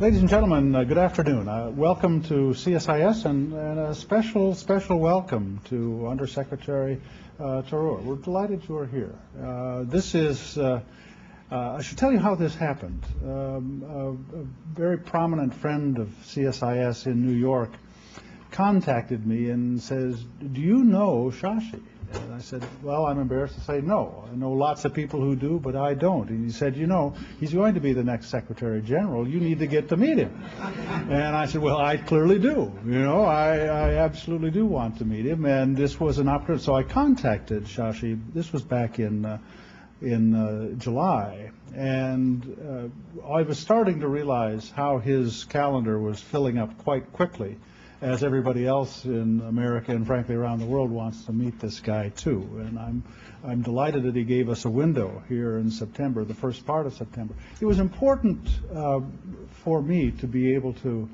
Ladies and gentlemen, good afternoon. Welcome to CSIS and a special welcome to Undersecretary Tharoor. We're delighted you are here. I should tell you how this happened. A very prominent friend of CSIS in New York contacted me and says, "Do you know Shashi?" And I said, "Well, I'm embarrassed to say no. I know lots of people who do, but I don't." And he said, "You know, he's going to be the next Secretary General. You need to get to meet him." And I said, "Well, I clearly do. You know, I absolutely do want to meet him." And this was an opportunity. So I contacted Shashi. This was back in July. And I was starting to realize how his calendar was filling up quite quickly, as everybody else in America and frankly around the world wants to meet this guy too. And I'm delighted that he gave us a window here in September, the first part of September. It was important for me to be able to,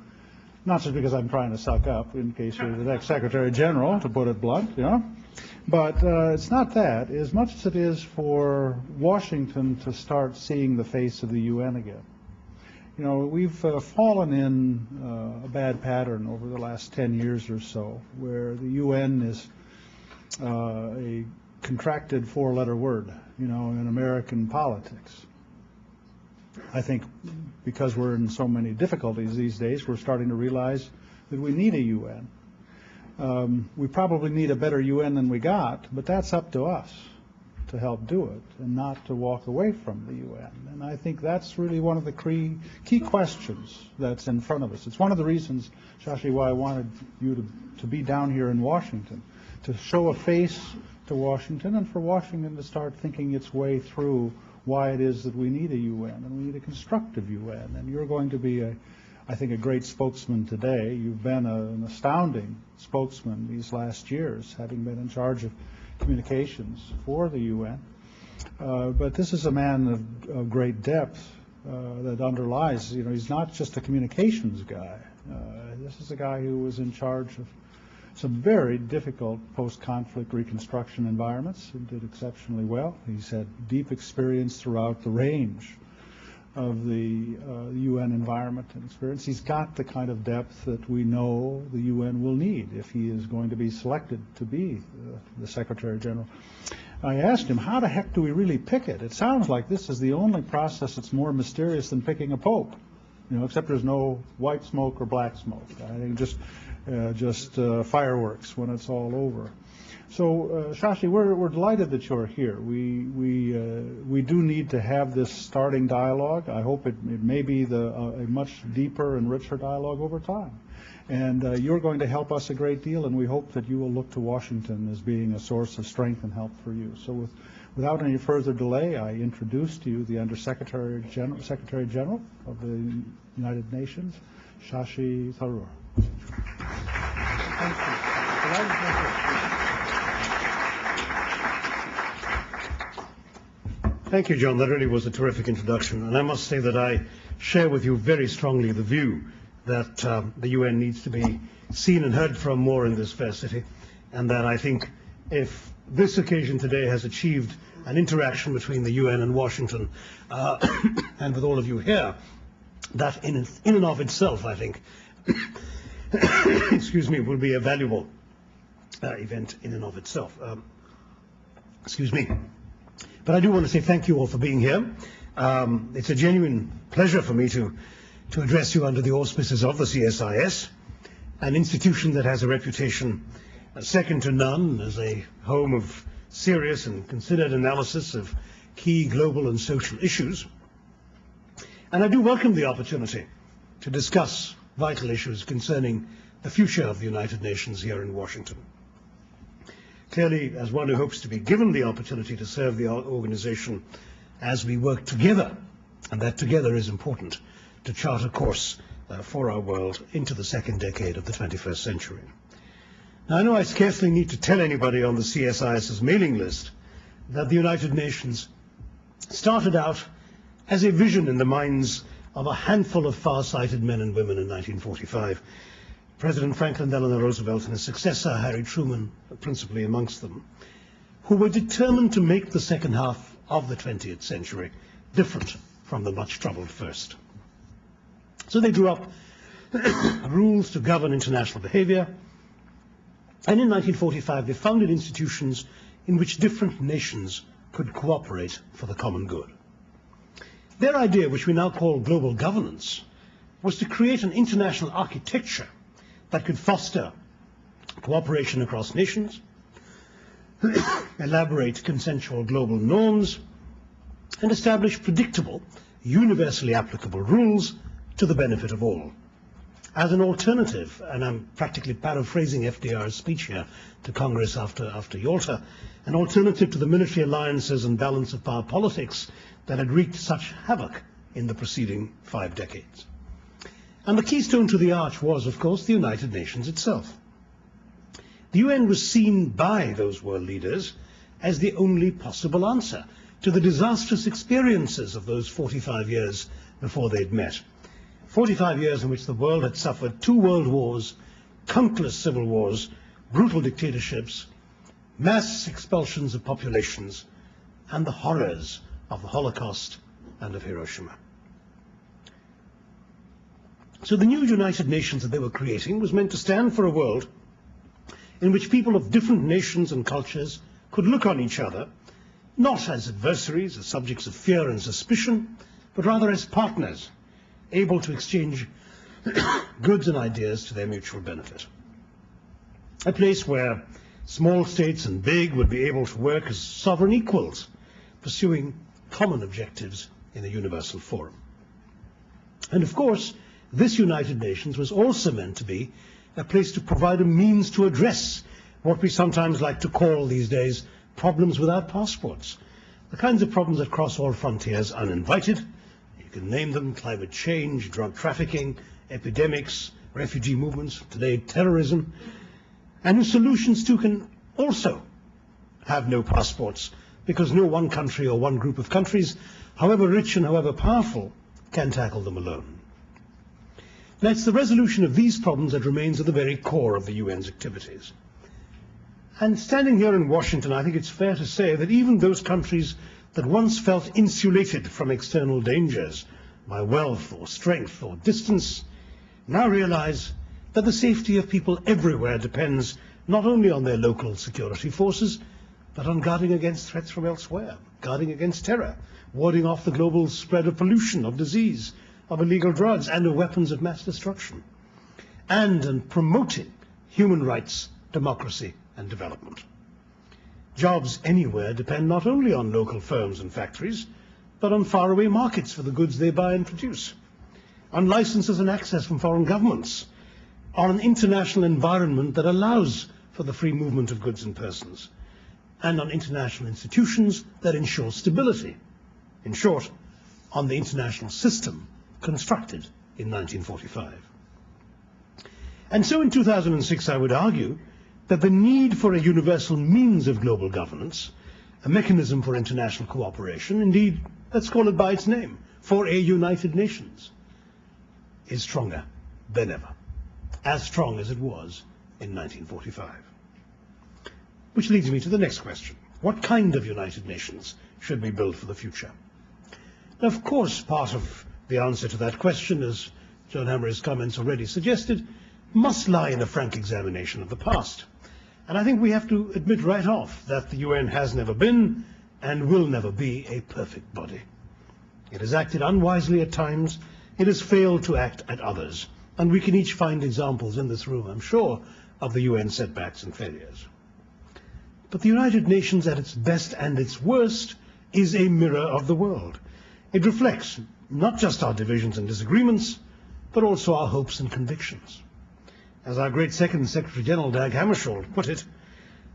not just because I'm trying to suck up in case you're the next Secretary General, to put it blunt, you know, but it's not that, as much as it is for Washington to start seeing the face of the UN again. You know, we've fallen in a bad pattern over the last 10 years or so, where the UN is a contracted four-letter word, you know, in American politics. I think because we're in so many difficulties these days, we're starting to realize that we need a UN. We probably need a better UN than we got, but that's up to us to help do it and not to walk away from the UN. And I think that's really one of the key questions that's in front of us. It's one of the reasons, Shashi, why I wanted you to be down here in Washington, to show a face to Washington and for Washington to start thinking its way through why it is that we need a UN and we need a constructive UN. And you're going to be, I think, a great spokesman today. You've been an astounding spokesman these last years, having been in charge of communications for the UN, but this is a man of great depth that underlies, you know, he's not just a communications guy. This is a guy who was in charge of some very difficult post-conflict reconstruction environments and did exceptionally well. He's had deep experience throughout the range of the UN environment and experience. He's got the kind of depth that we know the UN will need if he is going to be selected to be the Secretary General. I asked him, how the heck do we really pick it? It sounds like this is the only process that's more mysterious than picking a pope, you know, except there's no white smoke or black smoke. I think just fireworks when it's all over. So, Shashi, we're delighted that you're here. We do need to have this starting dialogue. I hope it may be a much deeper and richer dialogue over time. And you're going to help us a great deal, and we hope that you will look to Washington as being a source of strength and help for you. So, without any further delay, I introduce to you the Secretary General of the United Nations, Shashi Tharoor. Thank you. Thank you, John. That really was a terrific introduction. And I must say that I share with you very strongly the view that the UN needs to be seen and heard from more in this fair city. And that I think if this occasion today has achieved an interaction between the UN and Washington, and with all of you here, that in and of itself, I think, excuse me, will be a valuable event in and of itself. Excuse me. But I do want to say thank you all for being here. It's a genuine pleasure for me to address you under the auspices of the CSIS, an institution that has a reputation second to none as a home of serious and considered analysis of key global and social issues. And I do welcome the opportunity to discuss vital issues concerning the future of the United Nations here in Washington. Clearly, as one who hopes to be given the opportunity to serve the organization as we work together, and that together is important, to chart a course for our world into the second decade of the 21st century. Now, I know I scarcely need to tell anybody on the CSIS's mailing list that the United Nations started out as a vision in the minds of a handful of far-sighted men and women in 1945. President Franklin Delano Roosevelt and his successor, Harry Truman, principally amongst them, who were determined to make the second half of the 20th century different from the much-troubled first. So they drew up rules to govern international behavior, and in 1945 they founded institutions in which different nations could cooperate for the common good. Their idea, which we now call global governance, was to create an international architecture that could foster cooperation across nations, elaborate consensual global norms, and establish predictable, universally applicable rules to the benefit of all. As an alternative, and I'm practically paraphrasing FDR's speech here to Congress after Yalta, an alternative to the military alliances and balance of power politics that had wreaked such havoc in the preceding 5 decades. And the keystone to the arch was, of course, the United Nations itself. The UN was seen by those world leaders as the only possible answer to the disastrous experiences of those 45 years before they'd met. 45 years in which the world had suffered 2 world wars, countless civil wars, brutal dictatorships, mass expulsions of populations, and the horrors of the Holocaust and of Hiroshima. So the new United Nations that they were creating was meant to stand for a world in which people of different nations and cultures could look on each other, not as adversaries, as subjects of fear and suspicion, but rather as partners, able to exchange goods and ideas to their mutual benefit. A place where small states and big would be able to work as sovereign equals, pursuing common objectives in a universal forum. And of course, this United Nations was also meant to be a place to provide a means to address what we sometimes like to call these days problems without passports, the kinds of problems that cross all frontiers uninvited. You can name them: climate change, drug trafficking, epidemics, refugee movements, today terrorism, and whose solutions too can also have no passports, because no one country or one group of countries, however rich and however powerful, can tackle them alone. Now, it's the resolution of these problems that remains at the very core of the UN's activities. And standing here in Washington, I think it's fair to say that even those countries that once felt insulated from external dangers by wealth or strength or distance now realize that the safety of people everywhere depends not only on their local security forces, but on guarding against threats from elsewhere, guarding against terror, warding off the global spread of pollution, of disease, of illegal drugs, and of weapons of mass destruction, and promoting human rights, democracy, and development. Jobs anywhere depend not only on local firms and factories, but on faraway markets for the goods they buy and produce, on licenses and access from foreign governments, on an international environment that allows for the free movement of goods and persons, and on international institutions that ensure stability. In short, on the international system constructed in 1945. And so in 2006, I would argue that the need for a universal means of global governance, a mechanism for international cooperation, indeed, let's call it by its name, for a United Nations, is stronger than ever, as strong as it was in 1945. Which leads me to the next question. What kind of United Nations should we build for the future? Now, of course, part of the answer to that question, as John Hammer's comments already suggested, must lie in a frank examination of the past. And I think we have to admit right off that the UN has never been and will never be a perfect body. It has acted unwisely at times, it has failed to act at others, and we can each find examples in this room, I'm sure, of the UN setbacks and failures. But the United Nations at its best and its worst is a mirror of the world. It reflects not just our divisions and disagreements, but also our hopes and convictions. As our great Second Secretary General Dag Hammarskjöld put it,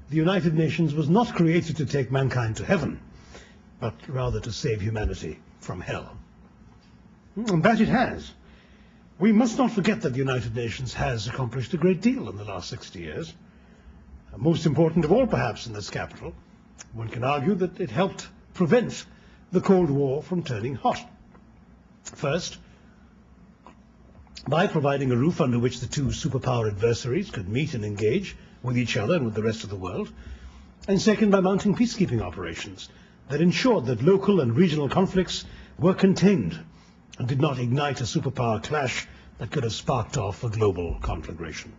the United Nations was not created to take mankind to heaven, but rather to save humanity from hell. And that it has. We must not forget that the United Nations has accomplished a great deal in the last 60 years. Most important of all, perhaps, in this capital, one can argue that it helped prevent the Cold War from turning hot. First, by providing a roof under which the two superpower adversaries could meet and engage with each other and with the rest of the world, and second, by mounting peacekeeping operations that ensured that local and regional conflicts were contained and did not ignite a superpower clash that could have sparked off a global conflagration.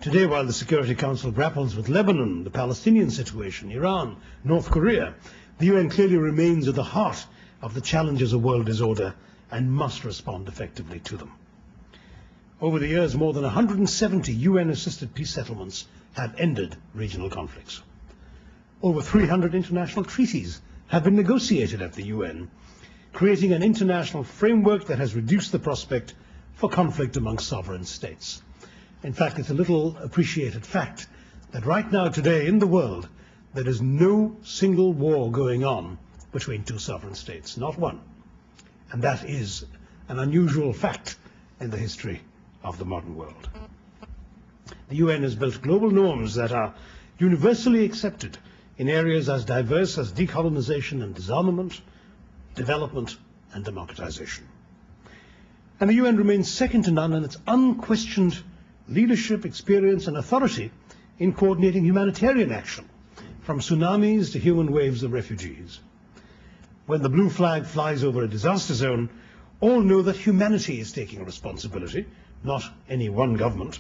Today, while the Security Council grapples with Lebanon, the Palestinian situation, Iran, North Korea, the UN clearly remains at the heart of the challenges of world disorder and must respond effectively to them. Over the years, more than 170 UN-assisted peace settlements have ended regional conflicts. Over 300 international treaties have been negotiated at the UN, creating an international framework that has reduced the prospect for conflict among sovereign states. In fact, it's a little appreciated fact that right now, today, in the world, there is no single war going on between two sovereign states, not one. And that is an unusual fact in the history of the modern world. The UN has built global norms that are universally accepted in areas as diverse as decolonization and disarmament, development and democratization. And the UN remains second to none in its unquestioned leadership, experience and authority in coordinating humanitarian action, from tsunamis to human waves of refugees. When the blue flag flies over a disaster zone, all know that humanity is taking responsibility, not any one government,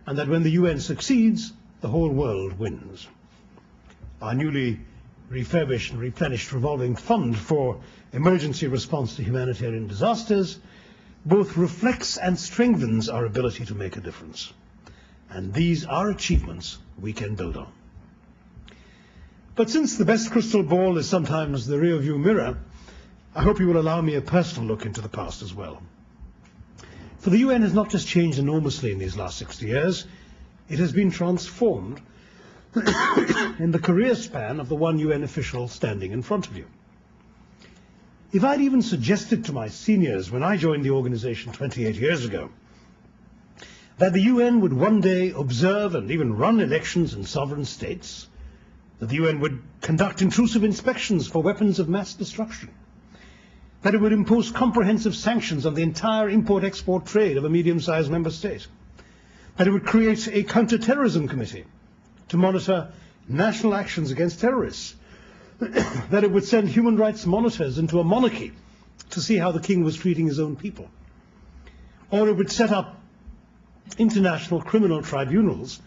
and that when the UN succeeds, the whole world wins. Our newly refurbished and replenished revolving fund for emergency response to humanitarian disasters both reflects and strengthens our ability to make a difference. And these are achievements we can build on. But since the best crystal ball is sometimes the rearview mirror, I hope you will allow me a personal look into the past as well. For the UN has not just changed enormously in these last 60 years, it has been transformed in the career span of the one UN official standing in front of you. If I'd even suggested to my seniors when I joined the organization 28 years ago that the UN would one day observe and even run elections in sovereign states, that the UN would conduct intrusive inspections for weapons of mass destruction, that it would impose comprehensive sanctions on the entire import-export trade of a medium-sized member state, that it would create a counter-terrorism committee to monitor national actions against terrorists, that it would send human rights monitors into a monarchy to see how the king was treating his own people, or it would set up international criminal tribunals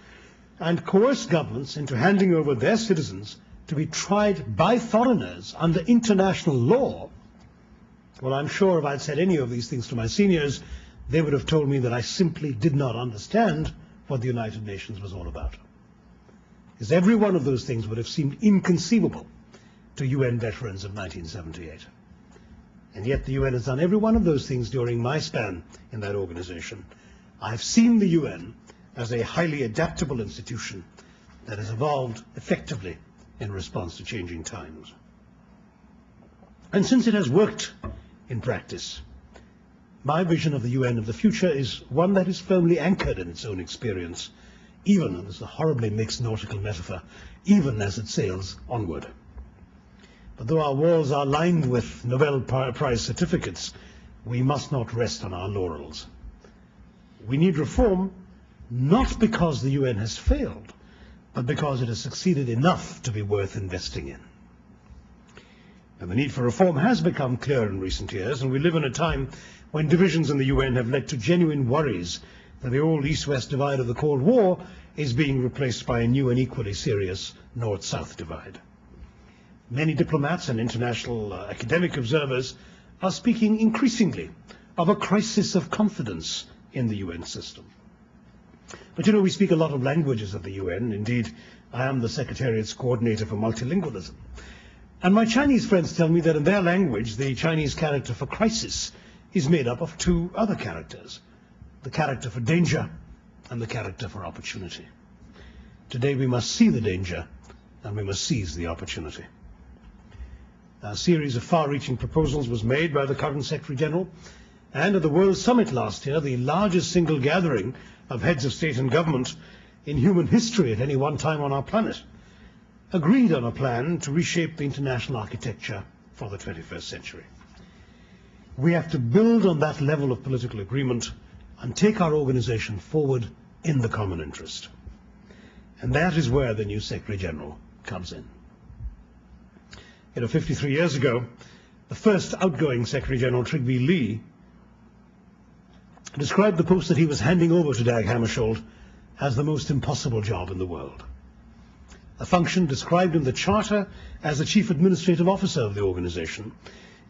and coerce governments into handing over their citizens to be tried by foreigners under international law. Well, I'm sure if I'd said any of these things to my seniors, they would have told me that I simply did not understand what the United Nations was all about. Because every one of those things would have seemed inconceivable to UN veterans of 1978. And yet the UN has done every one of those things during my span in that organization. I've seen the UN as a highly adaptable institution that has evolved effectively in response to changing times. And since it has worked in practice, my vision of the UN of the future is one that is firmly anchored in its own experience, even, and this is a horribly mixed nautical metaphor, even as it sails onward. But though our walls are lined with Nobel Prize certificates, we must not rest on our laurels. We need reform, not because the UN has failed, but because it has succeeded enough to be worth investing in. And the need for reform has become clear in recent years, and we live in a time when divisions in the UN have led to genuine worries that the old East-West divide of the Cold War is being replaced by a new and equally serious North-South divide. Many diplomats and international academic observers are speaking increasingly of a crisis of confidence in the UN system. But you know, we speak a lot of languages at the UN. Indeed, I am the Secretariat's coordinator for multilingualism. And my Chinese friends tell me that in their language, the Chinese character for crisis is made up of two other characters, the character for danger and the character for opportunity. Today we must see the danger and we must seize the opportunity. A series of far-reaching proposals was made by the current Secretary General, and at the World Summit last year, the largest single gathering of heads of state and government in human history at any one time on our planet, agreed on a plan to reshape the international architecture for the 21st century. We have to build on that level of political agreement and take our organization forward in the common interest. And that is where the new Secretary General comes in. 53 years ago, the first outgoing Secretary-General, Trygve Lie, described the post that he was handing over to Dag Hammarskjöld as the most impossible job in the world. A function described in the Charter as the Chief Administrative Officer of the organization,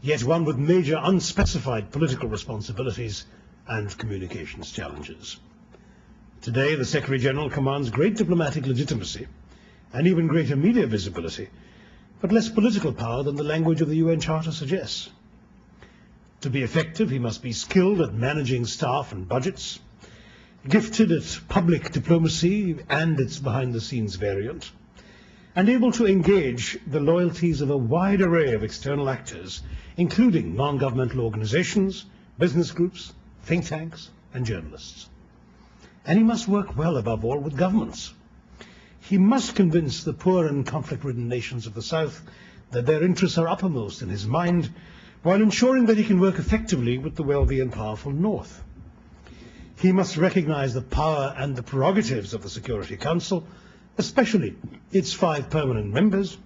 yet one with major unspecified political responsibilities and communications challenges. Today, the Secretary-General commands great diplomatic legitimacy and even greater media visibility, but less political power than the language of the UN Charter suggests. To be effective, he must be skilled at managing staff and budgets, gifted at public diplomacy and its behind-the-scenes variant, and able to engage the loyalties of a wide array of external actors, including non-governmental organizations, business groups, think tanks, and journalists. And he must work well, above all, with governments. He must convince the poor and conflict-ridden nations of the South that their interests are uppermost in his mind, while ensuring that he can work effectively with the wealthy and powerful North. He must recognize the power and the prerogatives of the Security Council, especially its 5 permanent members,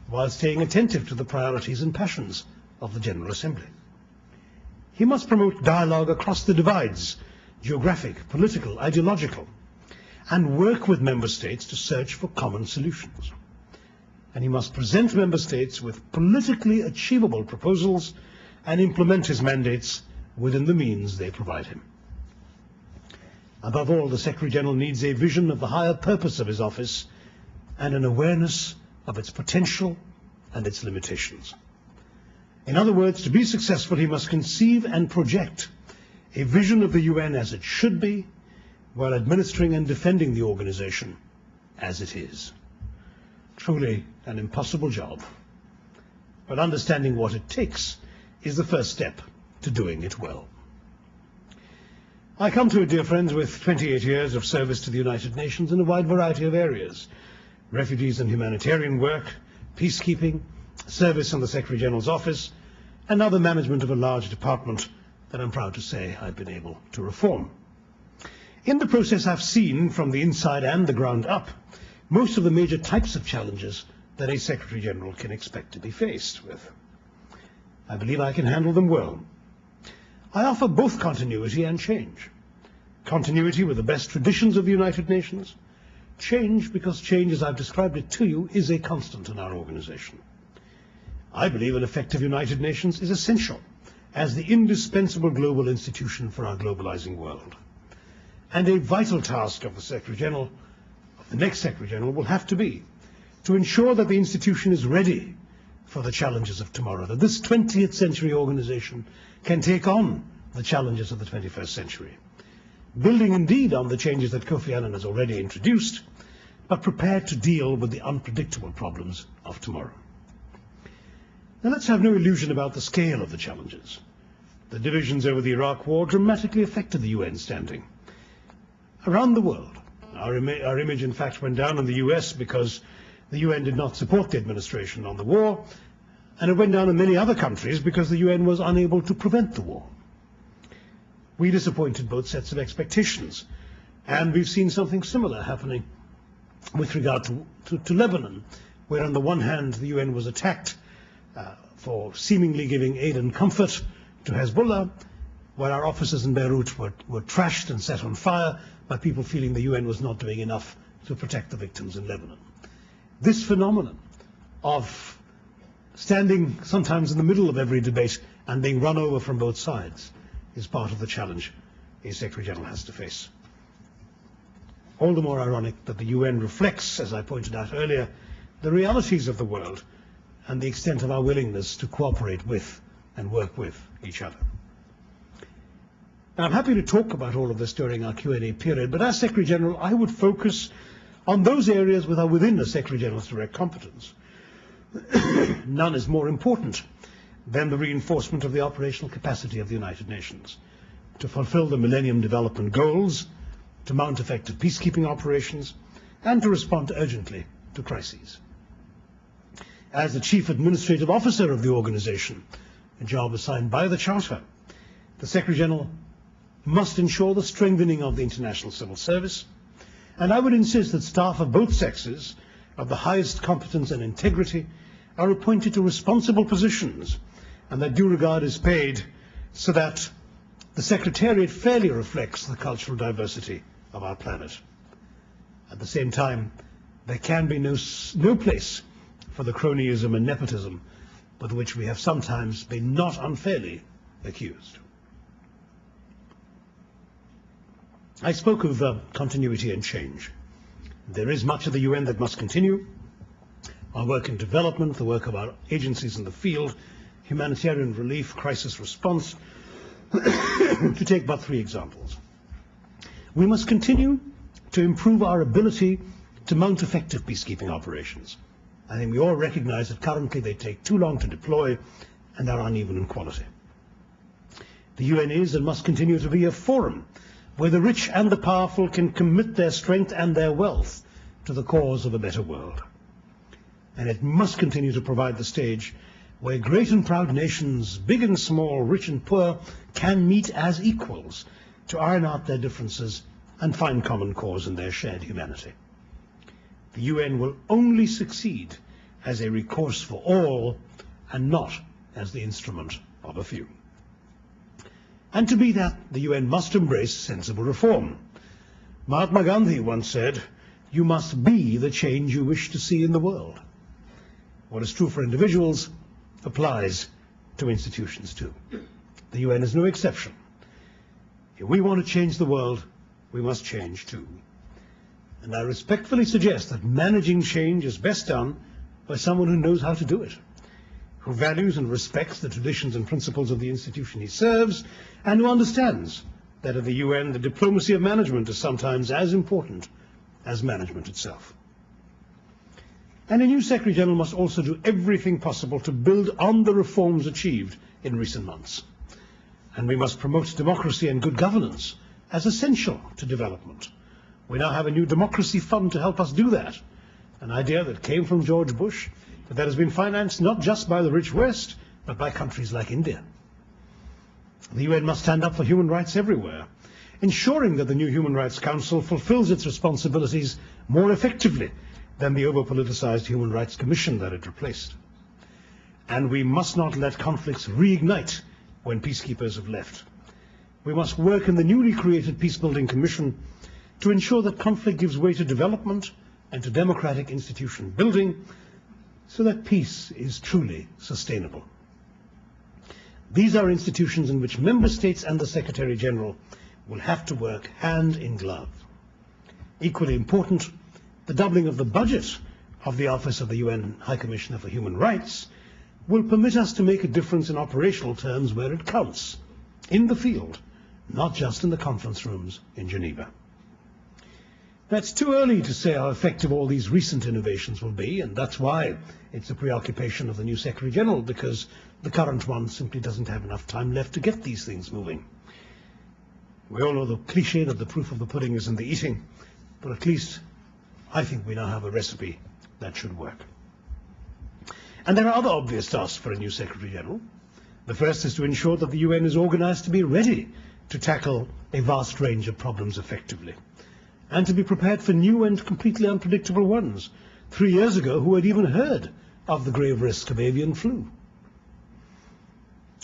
while staying attentive to the priorities and passions of the General Assembly. He must promote dialogue across the divides, geographic, political, ideological, and work with member states to search for common solutions. And he must present member states with politically achievable proposals and implement his mandates within the means they provide him. Above all, the Secretary-General needs a vision of the higher purpose of his office and an awareness of its potential and its limitations. In other words, to be successful, he must conceive and project a vision of the UN as it should be, while administering and defending the organization as it is. Truly an impossible job, but understanding what it takes is the first step to doing it well. I come to it, dear friends, with 28 years of service to the United Nations in a wide variety of areas: refugees and humanitarian work, peacekeeping, service in the Secretary-General's office, and now the management of a large department that I'm proud to say I've been able to reform. In the process, I've seen, from the inside and the ground up, most of the major types of challenges that a Secretary-General can expect to be faced with. I believe I can handle them well. I offer both continuity and change. Continuity with the best traditions of the United Nations. Change because change, as I've described it to you, is a constant in our organization. I believe an effective United Nations is essential as the indispensable global institution for our globalizing world. And a vital task of the Secretary-General, of the next Secretary-General, will have to be to ensure that the institution is ready for the challenges of tomorrow, that this 20th century organization can take on the challenges of the 21st century, building indeed on the changes that Kofi Annan has already introduced, but prepared to deal with the unpredictable problems of tomorrow. Now, let's have no illusion about the scale of the challenges. The divisions over the Iraq War dramatically affected the UN standing. Around the world, our image in fact went down in the US because the UN did not support the administration on the war, and it went down in many other countries because the UN was unable to prevent the war. We disappointed both sets of expectations, and we've seen something similar happening with regard to Lebanon, where on the one hand the UN was attacked for seemingly giving aid and comfort to Hezbollah, while our offices in Beirut were trashed and set on fire by people feeling the UN was not doing enough to protect the victims in Lebanon. This phenomenon of standing sometimes in the middle of every debate and being run over from both sides is part of the challenge a Secretary-General has to face. All the more ironic that the UN reflects, as I pointed out earlier, the realities of the world and the extent of our willingness to cooperate with and work with each other. Now, I'm happy to talk about all of this during our Q&A period, but as Secretary-General, I would focus on those areas that are within the Secretary-General's direct competence. None is more important than the reinforcement of the operational capacity of the United Nations to fulfill the Millennium Development Goals, to mount effective peacekeeping operations, and to respond urgently to crises. As the Chief Administrative Officer of the organization, a job assigned by the Charter, the Secretary-General must ensure the strengthening of the international civil service, and I would insist that staff of both sexes, of the highest competence and integrity, are appointed to responsible positions and that due regard is paid so that the Secretariat fairly reflects the cultural diversity of our planet. At the same time, there can be no place for the cronyism and nepotism with which we have sometimes been not unfairly accused. I spoke of continuity and change. There is much of the UN that must continue. Our work in development, the work of our agencies in the field, humanitarian relief, crisis response, to take but 3 examples. We must continue to improve our ability to mount effective peacekeeping operations. I think we all recognize that currently they take too long to deploy and are uneven in quality. The UN is and must continue to be a forum where the rich and the powerful can commit their strength and their wealth to the cause of a better world. And it must continue to provide the stage where great and proud nations, big and small, rich and poor, can meet as equals to iron out their differences and find common cause in their shared humanity. The UN will only succeed as a recourse for all and not as the instrument of a few. And to be that, the UN must embrace sensible reform. Mahatma Gandhi once said, "You must be the change you wish to see in the world." What is true for individuals applies to institutions too. The UN is no exception. If we want to change the world, we must change too. And I respectfully suggest that managing change is best done by someone who knows how to do it, who values and respects the traditions and principles of the institution he serves, and who understands that at the UN the diplomacy of management is sometimes as important as management itself. And a new Secretary General must also do everything possible to build on the reforms achieved in recent months. And we must promote democracy and good governance as essential to development. We now have a new democracy fund to help us do that, an idea that came from George Bush, but that has been financed not just by the rich West, but by countries like India. The UN must stand up for human rights everywhere, ensuring that the new Human Rights Council fulfills its responsibilities more effectively than the over-politicized Human Rights Commission that it replaced. And we must not let conflicts reignite when peacekeepers have left. We must work in the newly created Peacebuilding Commission to ensure that conflict gives way to development and to democratic institution building so that peace is truly sustainable. These are institutions in which member states and the Secretary General will have to work hand in glove. Equally important, the doubling of the budget of the Office of the UN High Commissioner for Human Rights will permit us to make a difference in operational terms where it counts, in the field, not just in the conference rooms in Geneva. That's too early to say how effective all these recent innovations will be, and that's why it's a preoccupation of the new Secretary General, because the current one simply doesn't have enough time left to get these things moving. We all know the cliche that the proof of the pudding is in the eating, but at least I think we now have a recipe that should work. And there are other obvious tasks for a new Secretary General. The first is to ensure that the UN is organized to be ready to tackle a vast range of problems effectively, and to be prepared for new and completely unpredictable ones. 3 years ago, who had even heard of the grave risk of avian flu?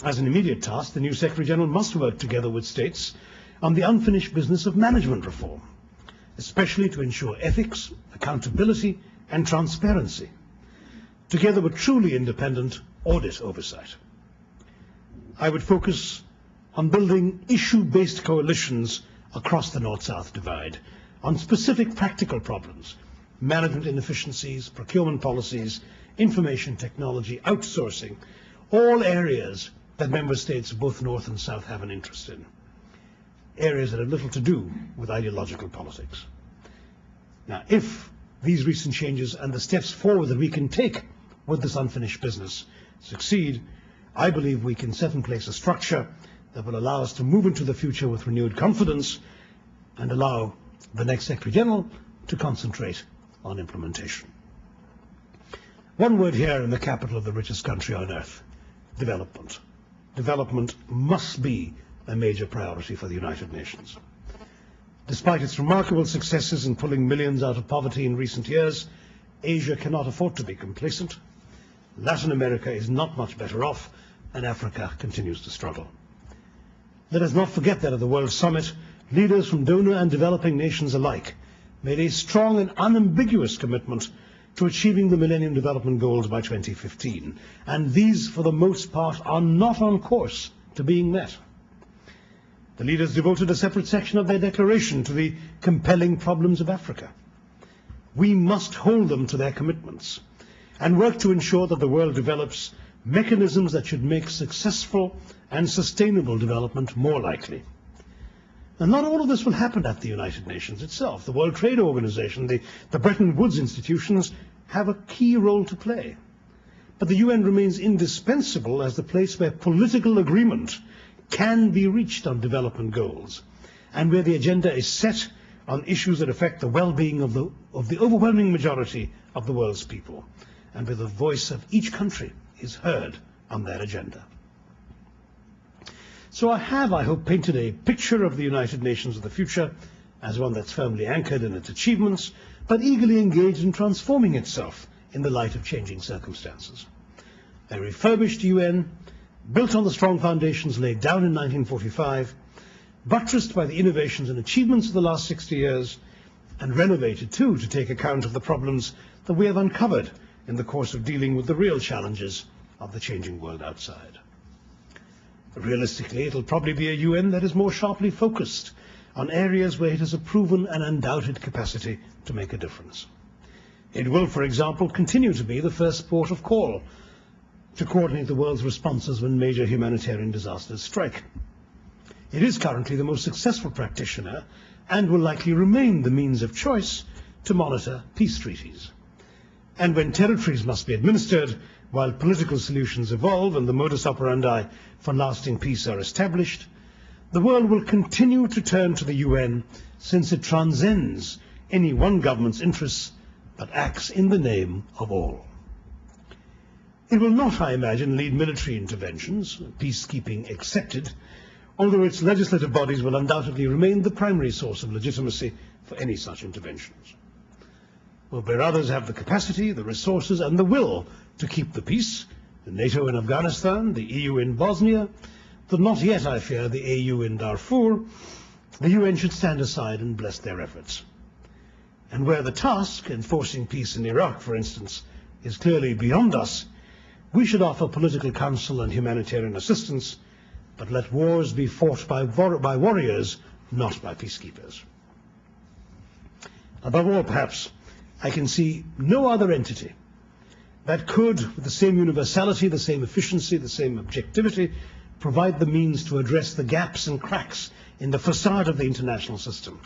As an immediate task, the new Secretary General must work together with states on the unfinished business of management reform, especially to ensure ethics, accountability, and transparency, together with truly independent audit oversight. I would focus on building issue-based coalitions across the North-South divide on specific practical problems, management inefficiencies, procurement policies, information technology, outsourcing, all areas that member states, both North and South, have an interest in, areas that have little to do with ideological politics. Now, if these recent changes and the steps forward that we can take with this unfinished business succeed, I believe we can set in place a structure that will allow us to move into the future with renewed confidence and allow the next Secretary General to concentrate on implementation. One word here in the capital of the richest country on earth: development. Development must be a major priority for the United Nations. Despite its remarkable successes in pulling millions out of poverty in recent years, Asia cannot afford to be complacent. Latin America is not much better off, and Africa continues to struggle. Let us not forget that at the World Summit, leaders from donor and developing nations alike made a strong and unambiguous commitment to achieving the Millennium Development Goals by 2015, and these, for the most part, are not on course to being met. The leaders devoted a separate section of their declaration to the compelling problems of Africa. We must hold them to their commitments and work to ensure that the world develops mechanisms that should make successful and sustainable development more likely. And not all of this will happen at the United Nations itself. The World Trade Organization, the Bretton Woods institutions have a key role to play. But the UN remains indispensable as the place where political agreement can be reached on development goals, and where the agenda is set on issues that affect the well-being of the overwhelming majority of the world's people, and where the voice of each country is heard on that agenda. So I have, I hope, painted a picture of the United Nations of the future as one that's firmly anchored in its achievements, but eagerly engaged in transforming itself in the light of changing circumstances. A refurbished UN, built on the strong foundations laid down in 1945, buttressed by the innovations and achievements of the last 60 years, and renovated too to take account of the problems that we have uncovered in the course of dealing with the real challenges of the changing world outside. Realistically, it'll probably be a UN that is more sharply focused on areas where it has a proven and undoubted capacity to make a difference. It will, for example, continue to be the first port of call to coordinate the world's responses when major humanitarian disasters strike. It is currently the most successful practitioner and will likely remain the means of choice to monitor peace treaties. And when territories must be administered, while political solutions evolve and the modus operandi for lasting peace are established, the world will continue to turn to the UN, since it transcends any one government's interests but acts in the name of all. It will not, I imagine, lead military interventions, peacekeeping excepted, although its legislative bodies will undoubtedly remain the primary source of legitimacy for any such interventions. Well, where others have the capacity, the resources, and the will to keep the peace, the NATO in Afghanistan, the EU in Bosnia, the not yet, I fear, the AU in Darfur, the UN should stand aside and bless their efforts. And where the task, enforcing peace in Iraq, for instance, is clearly beyond us, we should offer political counsel and humanitarian assistance, but let wars be fought by warriors, not by peacekeepers. Above all, perhaps, I can see no other entity that could, with the same universality, the same efficiency, the same objectivity, provide the means to address the gaps and cracks in the facade of the international system,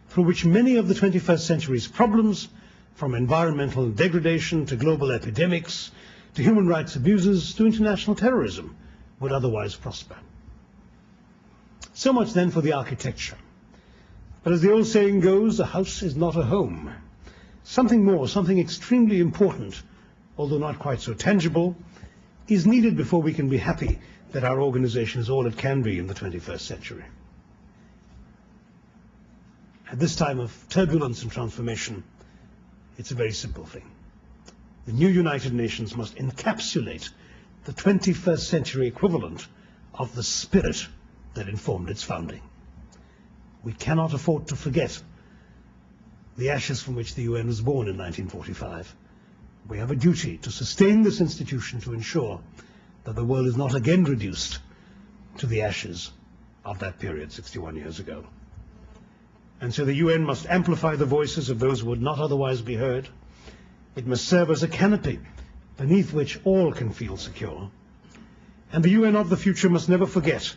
through which many of the 21st century's problems, from environmental degradation to global epidemics, to human rights abuses, to international terrorism, would otherwise prosper. So much then for the architecture. But as the old saying goes, a house is not a home. Something more, something extremely important, although not quite so tangible, is needed before we can be happy that our organization is all it can be in the 21st century. At this time of turbulence and transformation, it's a very simple thing. The new United Nations must encapsulate the 21st century equivalent of the spirit that informed its founding. We cannot afford to forget the ashes from which the UN was born in 1945. We have a duty to sustain this institution to ensure that the world is not again reduced to the ashes of that period 61 years ago. And so the UN must amplify the voices of those who would not otherwise be heard. It must serve as a canopy beneath which all can feel secure. And the UN of the future must never forget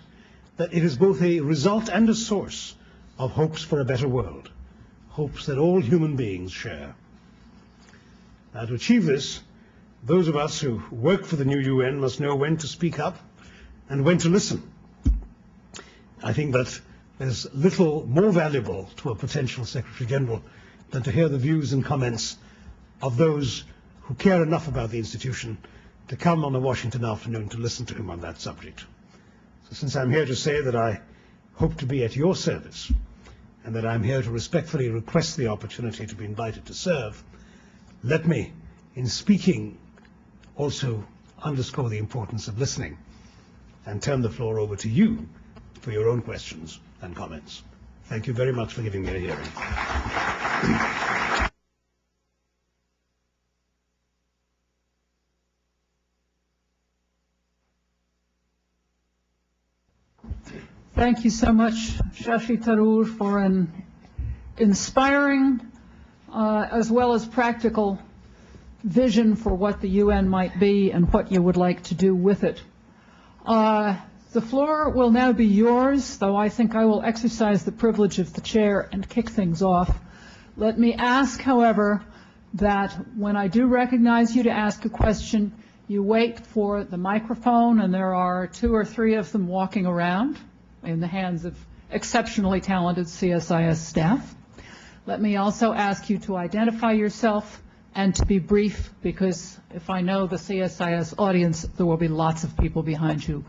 that it is both a result and a source of hopes for a better world, hopes that all human beings share. Now, to achieve this, those of us who work for the new UN must know when to speak up and when to listen. I think that there's little more valuable to a potential Secretary General than to hear the views and comments of those who care enough about the institution to come on a Washington afternoon to listen to him on that subject. So since I'm here to say that I hope to be at your service and that I'm here to respectfully request the opportunity to be invited to serve, let me, in speaking, also underscore the importance of listening and turn the floor over to you for your own questions and comments. Thank you very much for giving me a hearing. Thank you so much, Shashi Tharoor, for an inspiring as well as practical vision for what the UN might be and what you would like to do with it. The floor will now be yours, though I think I will exercise the privilege of the chair and kick things off. Let me ask, however, that when I do recognize you to ask a question, you wait for the microphone, and there are 2 or 3 of them walking around in the hands of exceptionally talented CSIS staff. Let me also ask you to identify yourself and to be brief, because if I know the CSIS audience, there will be lots of people behind you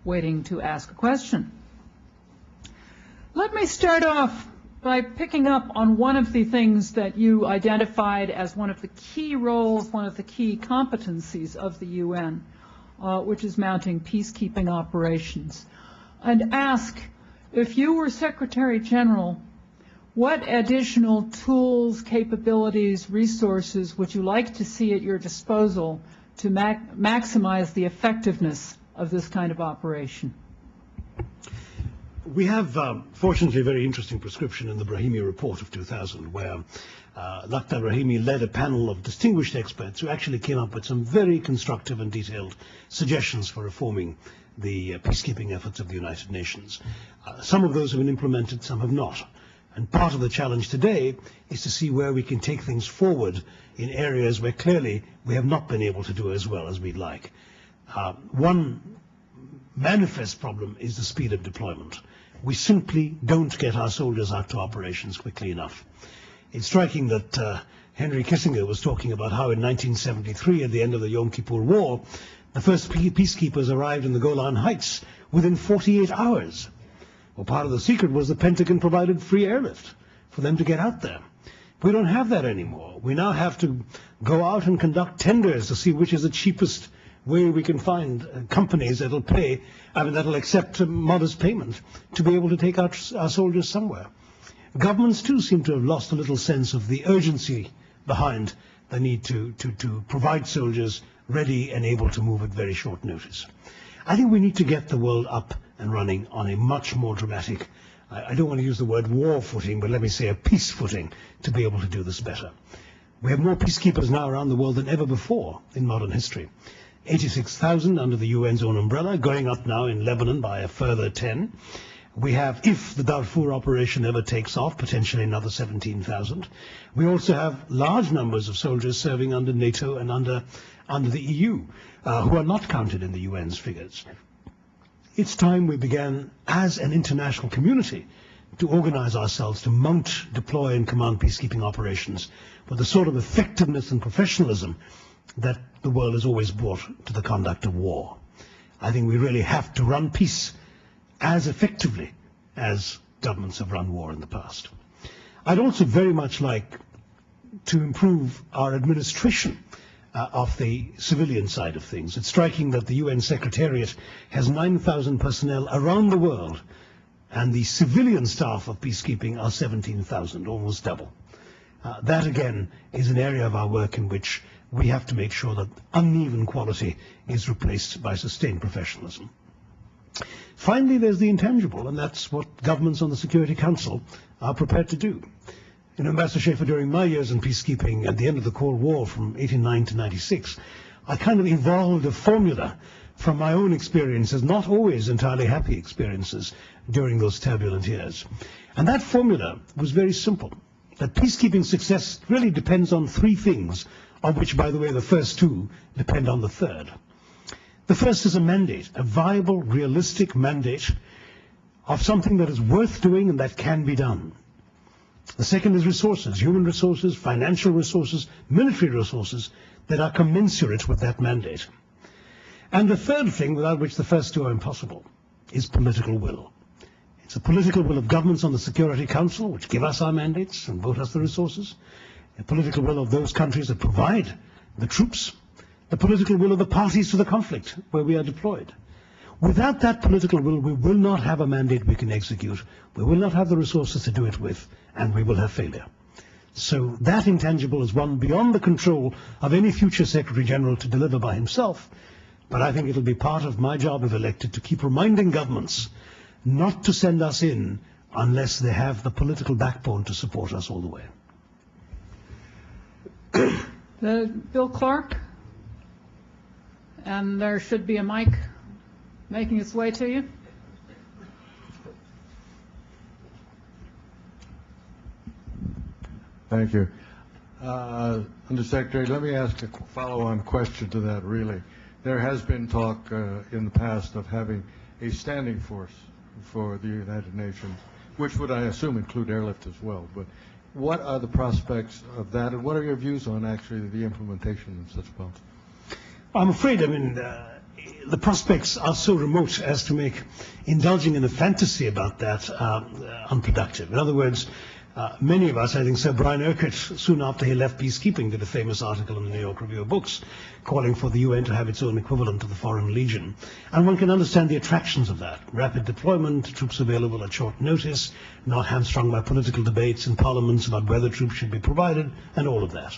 waiting to ask a question. Let me start off by picking up on one of the things that you identified as one of the key roles, one of the key competencies of the UN, which is mounting peacekeeping operations, and ask, if you were Secretary General, what additional tools, capabilities, resources would you like to see at your disposal to maximize the effectiveness of this kind of operation? We have, fortunately, a very interesting prescription in the Brahimi report of 2000, where Lakhdar Brahimi led a panel of distinguished experts who actually came up with some very constructive and detailed suggestions for reforming the peacekeeping efforts of the United Nations. Some of those have been implemented, some have not. And part of the challenge today is to see where we can take things forward in areas where clearly we have not been able to do as well as we'd like. One manifest problem is the speed of deployment. We simply don't get our soldiers out to operations quickly enough. It's striking that Henry Kissinger was talking about how in 1973, at the end of the Yom Kippur War, the first peacekeepers arrived in the Golan Heights within 48 hours. Well, part of the secret was the Pentagon provided free airlift for them to get out there. We don't have that anymore. We now have to go out and conduct tenders to see which is the cheapest way we can find companies that'll pay, that'll accept a modest payment to be able to take our soldiers somewhere. Governments too seem to have lost a little sense of the urgency behind the need to provide soldiers ready and able to move at very short notice. I think we need to get the world up and running on a much more dramatic, I don't want to use the word war footing, but let me say a peace footing, to be able to do this better. We have more peacekeepers now around the world than ever before in modern history. 86,000 under the UN's own umbrella, going up now in Lebanon by a further 10. We have, if the Darfur operation ever takes off, potentially another 17,000. We also have large numbers of soldiers serving under NATO and under the EU, who are not counted in the UN's figures. It's time we began, as an international community, to organize ourselves to mount, deploy, and command peacekeeping operations with the sort of effectiveness and professionalism that the world has always brought to the conduct of war. I think we really have to run peace as effectively as governments have run war in the past. I'd also very much like to improve our administration of the civilian side of things. It's striking that the UN Secretariat has 9,000 personnel around the world, and the civilian staff of peacekeeping are 17,000, almost double. That again is an area of our work in which we have to make sure that uneven quality is replaced by sustained professionalism. Finally, there's the intangible, and that's what governments on the Security Council are prepared to do. You know, Ambassador Schaefer, during my years in peacekeeping at the end of the Cold War from 89 to 96, I kind of evolved a formula from my own experiences, not always entirely happy experiences during those turbulent years. And that formula was very simple, that peacekeeping success really depends on 3 things, of which, by the way, the first 2 depend on the third. The first is a mandate, a viable, realistic mandate of something that is worth doing and that can be done. The second is resources, human resources, financial resources, military resources that are commensurate with that mandate. And the third thing, without which the first 2 are impossible, is political will. It's the political will of governments on the Security Council, which give us our mandates and vote us the resources, the political will of those countries that provide the troops, the political will of the parties to the conflict where we are deployed. Without that political will, we will not have a mandate we can execute, we will not have the resources to do it with, and we will have failure. So that intangible is one beyond the control of any future Secretary General to deliver by himself, but I think it'll be part of my job if elected to keep reminding governments not to send us in unless they have the political backbone to support us all the way. Bill Clark, and there should be a mic making its way to you. Thank you. Undersecretary, let me ask a follow-on question to that, really. There has been talk in the past of having a standing force for the United Nations, which would, I assume, include airlift as well. But what are the prospects of that, and what are your views on actually the implementation of such policy? I'm afraid, the prospects are so remote as to make indulging in a fantasy about that unproductive. In other words, many of us, I think Sir Brian Urquhart, soon after he left Peacekeeping, did a famous article in the New York Review of Books calling for the UN to have its own equivalent of the Foreign Legion. And one can understand the attractions of that. Rapid deployment, troops available at short notice, not hamstrung by political debates in parliaments about whether troops should be provided, and all of that.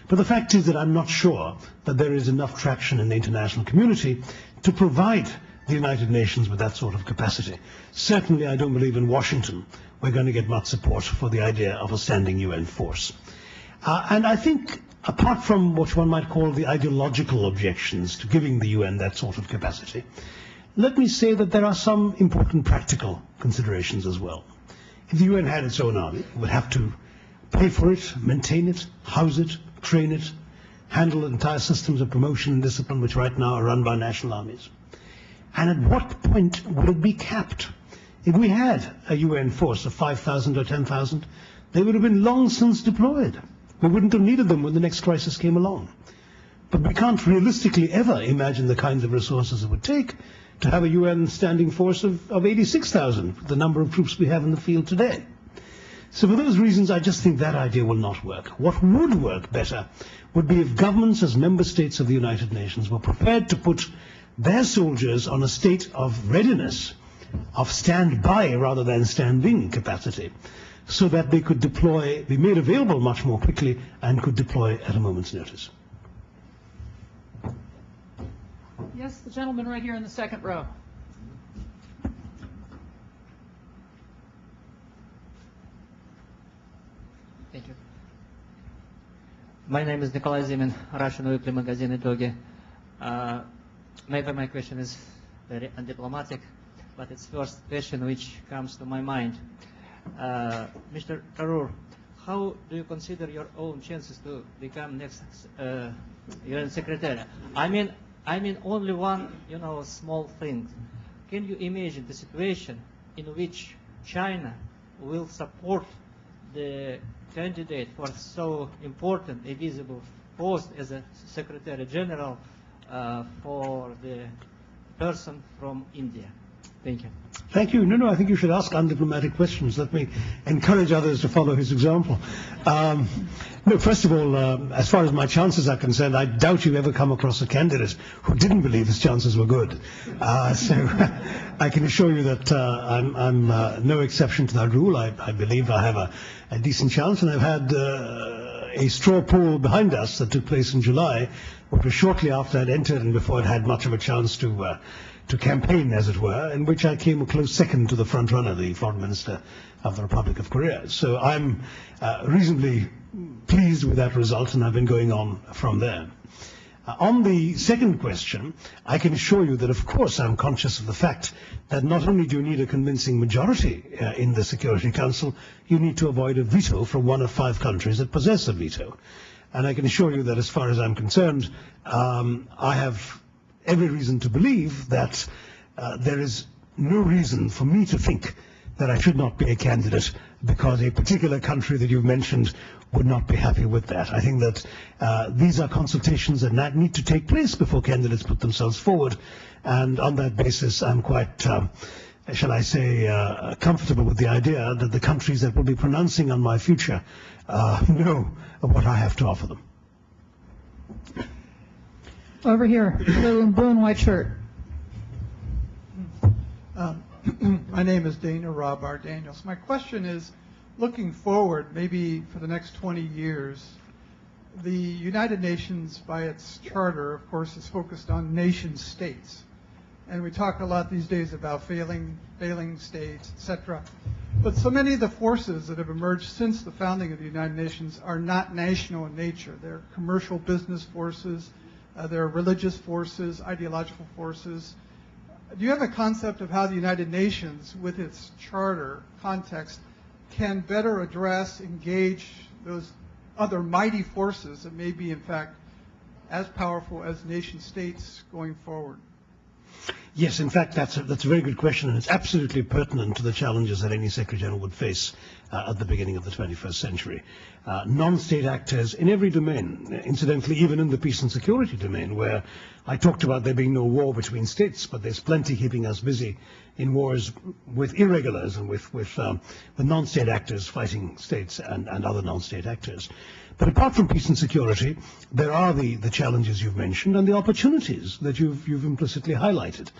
But the fact is that I'm not sure that there is enough traction in the international community to provide the United Nations with that sort of capacity. Certainly I don't believe in Washington we're going to get much support for the idea of a standing UN force. And I think, apart from what one might call the ideological objections to giving the UN that sort of capacity, let me say that there are some important practical considerations as well. If the UN had its own army, it would have to pay for it, maintain it, house it, train it, handle entire systems of promotion and discipline which right now are run by national armies. And at what point would it be capped? If we had a UN force of 5,000 or 10,000, they would have been long since deployed. We wouldn't have needed them when the next crisis came along. But we can't realistically ever imagine the kinds of resources it would take to have a UN standing force of 86,000, the number of troops we have in the field today. So for those reasons, I just think that idea will not work. What would work better would be if governments as member states of the United Nations were prepared to put their soldiers on a state of readiness, of stand-by rather than standing capacity, so that they could deploy, be made available much more quickly, and could deploy at a moment's notice. Yes, the gentleman right here in the second row. Thank you. My name is Nikolai Zimin, Russian weekly magazine Itogi. Maybe my question is very undiplomatic, but it's the first question which comes to my mind. Mr. Tharoor, how do you consider your own chances to become next UN Secretary? I mean only one, small thing. Can you imagine the situation in which China will support the candidate for so important a visible post as a Secretary General for the person from India? Thank you. Thank you. No, I think you should ask undiplomatic questions. Let me encourage others to follow his example. No, first of all, as far as my chances are concerned, I doubt you ever come across a candidate who didn't believe his chances were good. So I can assure you that I'm no exception to that rule. I believe I have a decent chance, and I've had a straw poll behind us that took place in July, which was shortly after I'd entered and before I'd had much of a chance to campaign, as it were, in which I came a close second to the front runner, the Foreign Minister of the Republic of Korea. So I'm reasonably pleased with that result, and I've been going on from there. On the second question, I can assure you that, of course, I'm conscious of the fact that not only do you need a convincing majority in the Security Council, you need to avoid a veto from one of 5 countries that possess a veto. And I can assure you that, as far as I'm concerned, I have every reason to believe that there is no reason for me to think that I should not be a candidate because a particular country that you've mentioned would not be happy with that. I think that these are consultations that need to take place before candidates put themselves forward, and on that basis I'm quite, shall I say, comfortable with the idea that the countries that will be pronouncing on my future know what I have to offer them. Over here, blue and white shirt. My name is Dana Rob R. Daniels. My question is, looking forward, maybe for the next 20 years, the United Nations, by its charter, of course, is focused on nation states. And we talk a lot these days about failing states, etc. But so many of the forces that have emerged since the founding of the United Nations are not national in nature. They're commercial business forces, they're religious forces, ideological forces. Do you have a concept of how the United Nations, with its charter context, can better address, engage those other mighty forces that may be, in fact, as powerful as nation states going forward? Yes, in fact, that's a very good question, and it's absolutely pertinent to the challenges that any Secretary General would face at the beginning of the 21st century. Non-state actors in every domain, incidentally, even in the peace and security domain, where I talked about there being no war between states, but there's plenty keeping us busy in wars with irregulars and with non-state actors fighting states and other non-state actors. But apart from peace and security, there are the challenges you've mentioned and the opportunities that you've implicitly highlighted.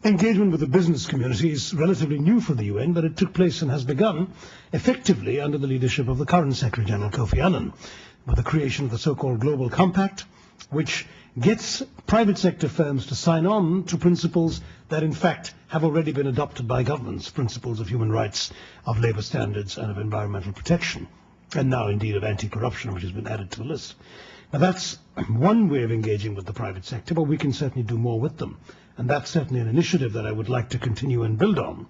Engagement with the business community is relatively new for the UN, but it took place and has begun effectively under the leadership of the current Secretary General Kofi Annan, with the creation of the so-called Global Compact, which gets private sector firms to sign on to principles that in fact have already been adopted by governments, principles of human rights, of labor standards, and of environmental protection, and now indeed of anti-corruption, which has been added to the list. Now that's one way of engaging with the private sector, but we can certainly do more with them. And that's certainly an initiative that I would like to continue and build on.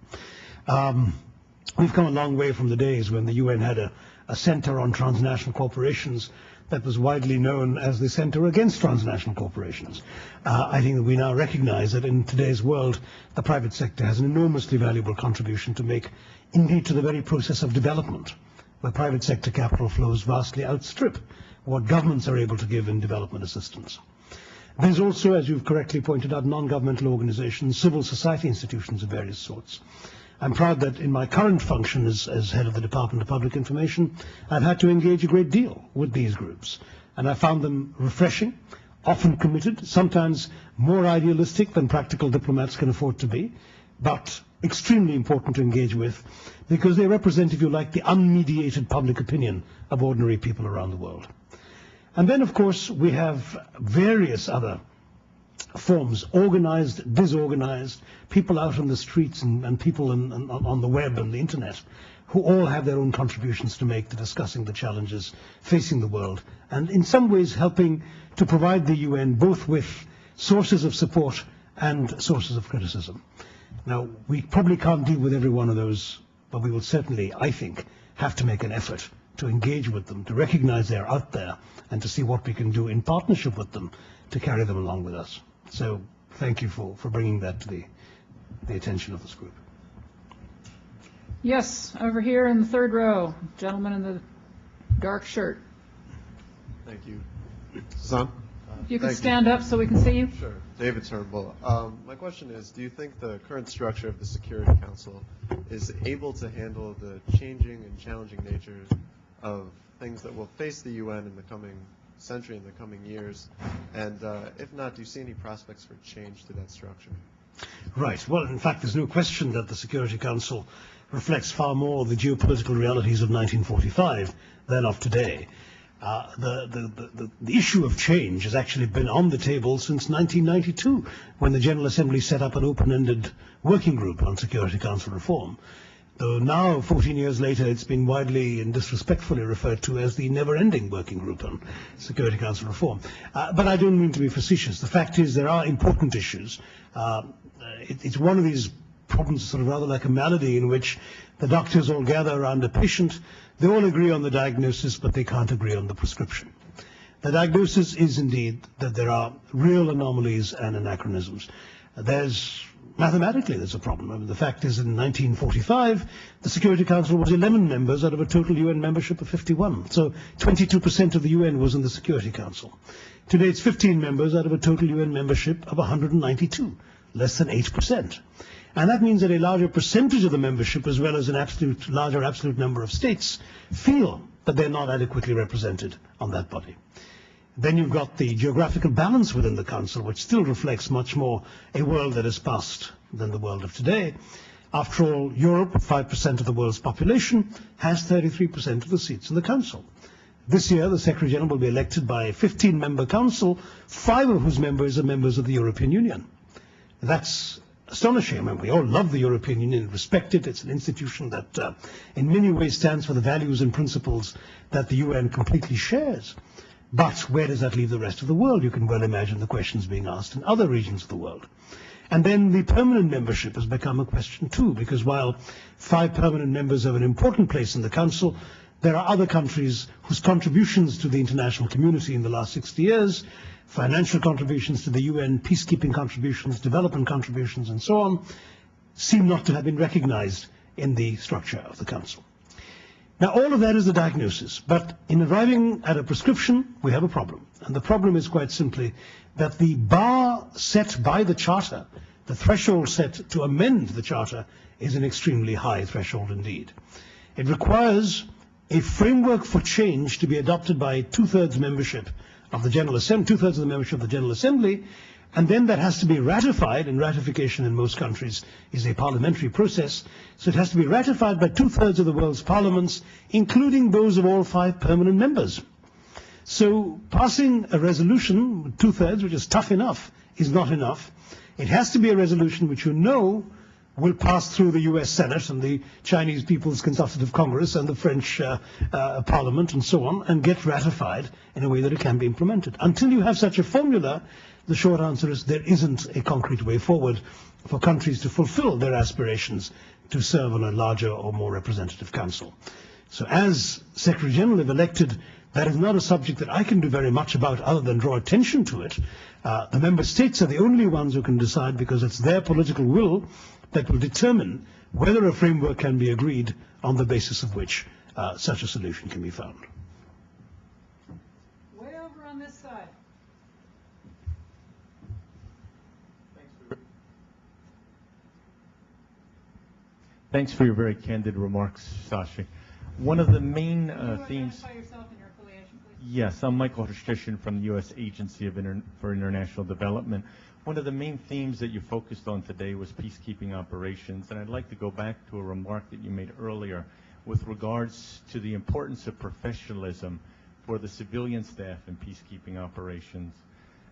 We've come a long way from the days when the UN had a center on transnational corporations that was widely known as the Center Against Transnational Corporations. I think that we now recognize that in today's world, the private sector has an enormously valuable contribution to make, indeed to the very process of development, where private sector capital flows vastly outstrip what governments are able to give in development assistance. There's also, as you've correctly pointed out, non-governmental organizations, civil society institutions of various sorts. I'm proud that in my current function as head of the Department of Public Information, I've had to engage a great deal with these groups. And I found them refreshing, often committed, sometimes more idealistic than practical diplomats can afford to be, but extremely important to engage with because they represent, if you like, the unmediated public opinion of ordinary people around the world. And then, of course, we have various other forms, organized, disorganized, people out on the streets and people on the web and the internet, who all have their own contributions to make to discussing the challenges facing the world, and in some ways helping to provide the UN both with sources of support and sources of criticism. Now, we probably can't deal with every one of those, but we will certainly, I think, have to make an effort to engage with them, to recognize they're out there, and to see what we can do in partnership with them to carry them along with us. So thank you for bringing that to the attention of this group. Yes, over here in the third row, gentleman in the dark shirt. Thank you. Son? You can stand up so we can see you. Sure. David Turnbull. My question is, do you think the current structure of the Security Council is able to handle the changing and challenging nature of things that will face the UN in the coming century, in the coming years? And if not, do you see any prospects for change to that structure? Right. Well, in fact, there's no question that the Security Council reflects far more the geopolitical realities of 1945 than of today. The issue of change has actually been on the table since 1992, when the General Assembly set up an open-ended working group on Security Council reform. Though now, 14 years later, it's been widely and disrespectfully referred to as the never-ending working group on Security Council reform. But I don't mean to be facetious. The fact is there are important issues. It's one of these problems, sort of rather like a malady, in which the doctors all gather around a patient. They all agree on the diagnosis, but they can't agree on the prescription. The diagnosis is indeed that there are real anomalies and anachronisms. Mathematically, there's a problem. I mean, the fact is, in 1945, the Security Council was 11 members out of a total UN membership of 51. So 22% of the UN was in the Security Council. Today, it's 15 members out of a total UN membership of 192, less than 8%. And that means that a larger percentage of the membership, as well as an larger absolute number of states, feel that they're not adequately represented on that body. Then you've got the geographical balance within the Council, which still reflects much more a world that is past than the world of today. After all, Europe, 5% of the world's population, has 33% of the seats in the Council. This year, the Secretary General will be elected by a 15-member Council, 5 of whose members are members of the European Union. That's astonishing. I mean, we all love the European Union and respect it. It's an institution that in many ways stands for the values and principles that the UN completely shares. But where does that leave the rest of the world? You can well imagine the questions being asked in other regions of the world. And then the permanent membership has become a question too, because while 5 permanent members have an important place in the Council, there are other countries whose contributions to the international community in the last 60 years, financial contributions to the UN, peacekeeping contributions, development contributions, and so on, seem not to have been recognized in the structure of the Council. Now, all of that is the diagnosis, but in arriving at a prescription, we have a problem. And the problem is quite simply that the bar set by the Charter, the threshold set to amend the Charter, is an extremely high threshold indeed. It requires a framework for change to be adopted by two-thirds membership of the General Assembly, two-thirds of the membership of the General Assembly, and then that has to be ratified, and ratification in most countries is a parliamentary process, so it has to be ratified by two-thirds of the world's parliaments, including those of all 5 permanent members. So passing a resolution with two-thirds, which is tough enough, is not enough. It has to be a resolution which you know will pass through the US Senate and the Chinese People's Consultative Congress and the French Parliament and so on, and get ratified in a way that it can be implemented. Until you have such a formula, the short answer is there isn't a concrete way forward for countries to fulfill their aspirations to serve on a larger or more representative council. So as Secretary General, if elected, that is not a subject that I can do very much about other than draw attention to it. The member states are the only ones who can decide, because it's their political will that will determine whether a framework can be agreed on the basis of which such a solution can be found. Way over on this side. Thanks for your very candid remarks, Shashi. One of the main themes... Identify yourself and your affiliation, please. Yes, I'm Michael Hrstishin from the U.S. Agency for International Development. One of the main themes that you focused on today was peacekeeping operations, and I'd like to go back to a remark that you made earlier with regards to the importance of professionalism for the civilian staff in peacekeeping operations.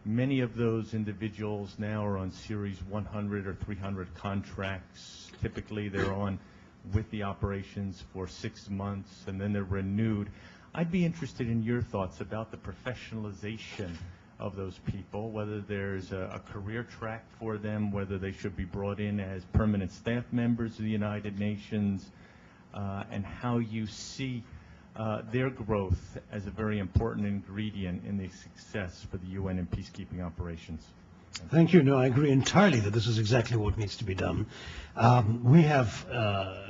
Many of those individuals now are on Series 100 or 300 contracts. Typically, they're on with the operations for 6 months, and then they're renewed. I'd be interested in your thoughts about the professionalization of those people, whether there's a career track for them, whether they should be brought in as permanent staff members of the United Nations, and how you see their growth as a very important ingredient in the success for the UN in peacekeeping operations. Thank you. No, I agree entirely that this is exactly what needs to be done. We have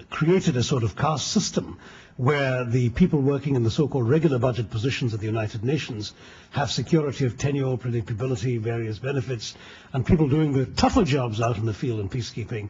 created a sort of caste system where the people working in the so-called regular budget positions of the United Nations have security of tenure, predictability, various benefits, and people doing the tougher jobs out in the field in peacekeeping,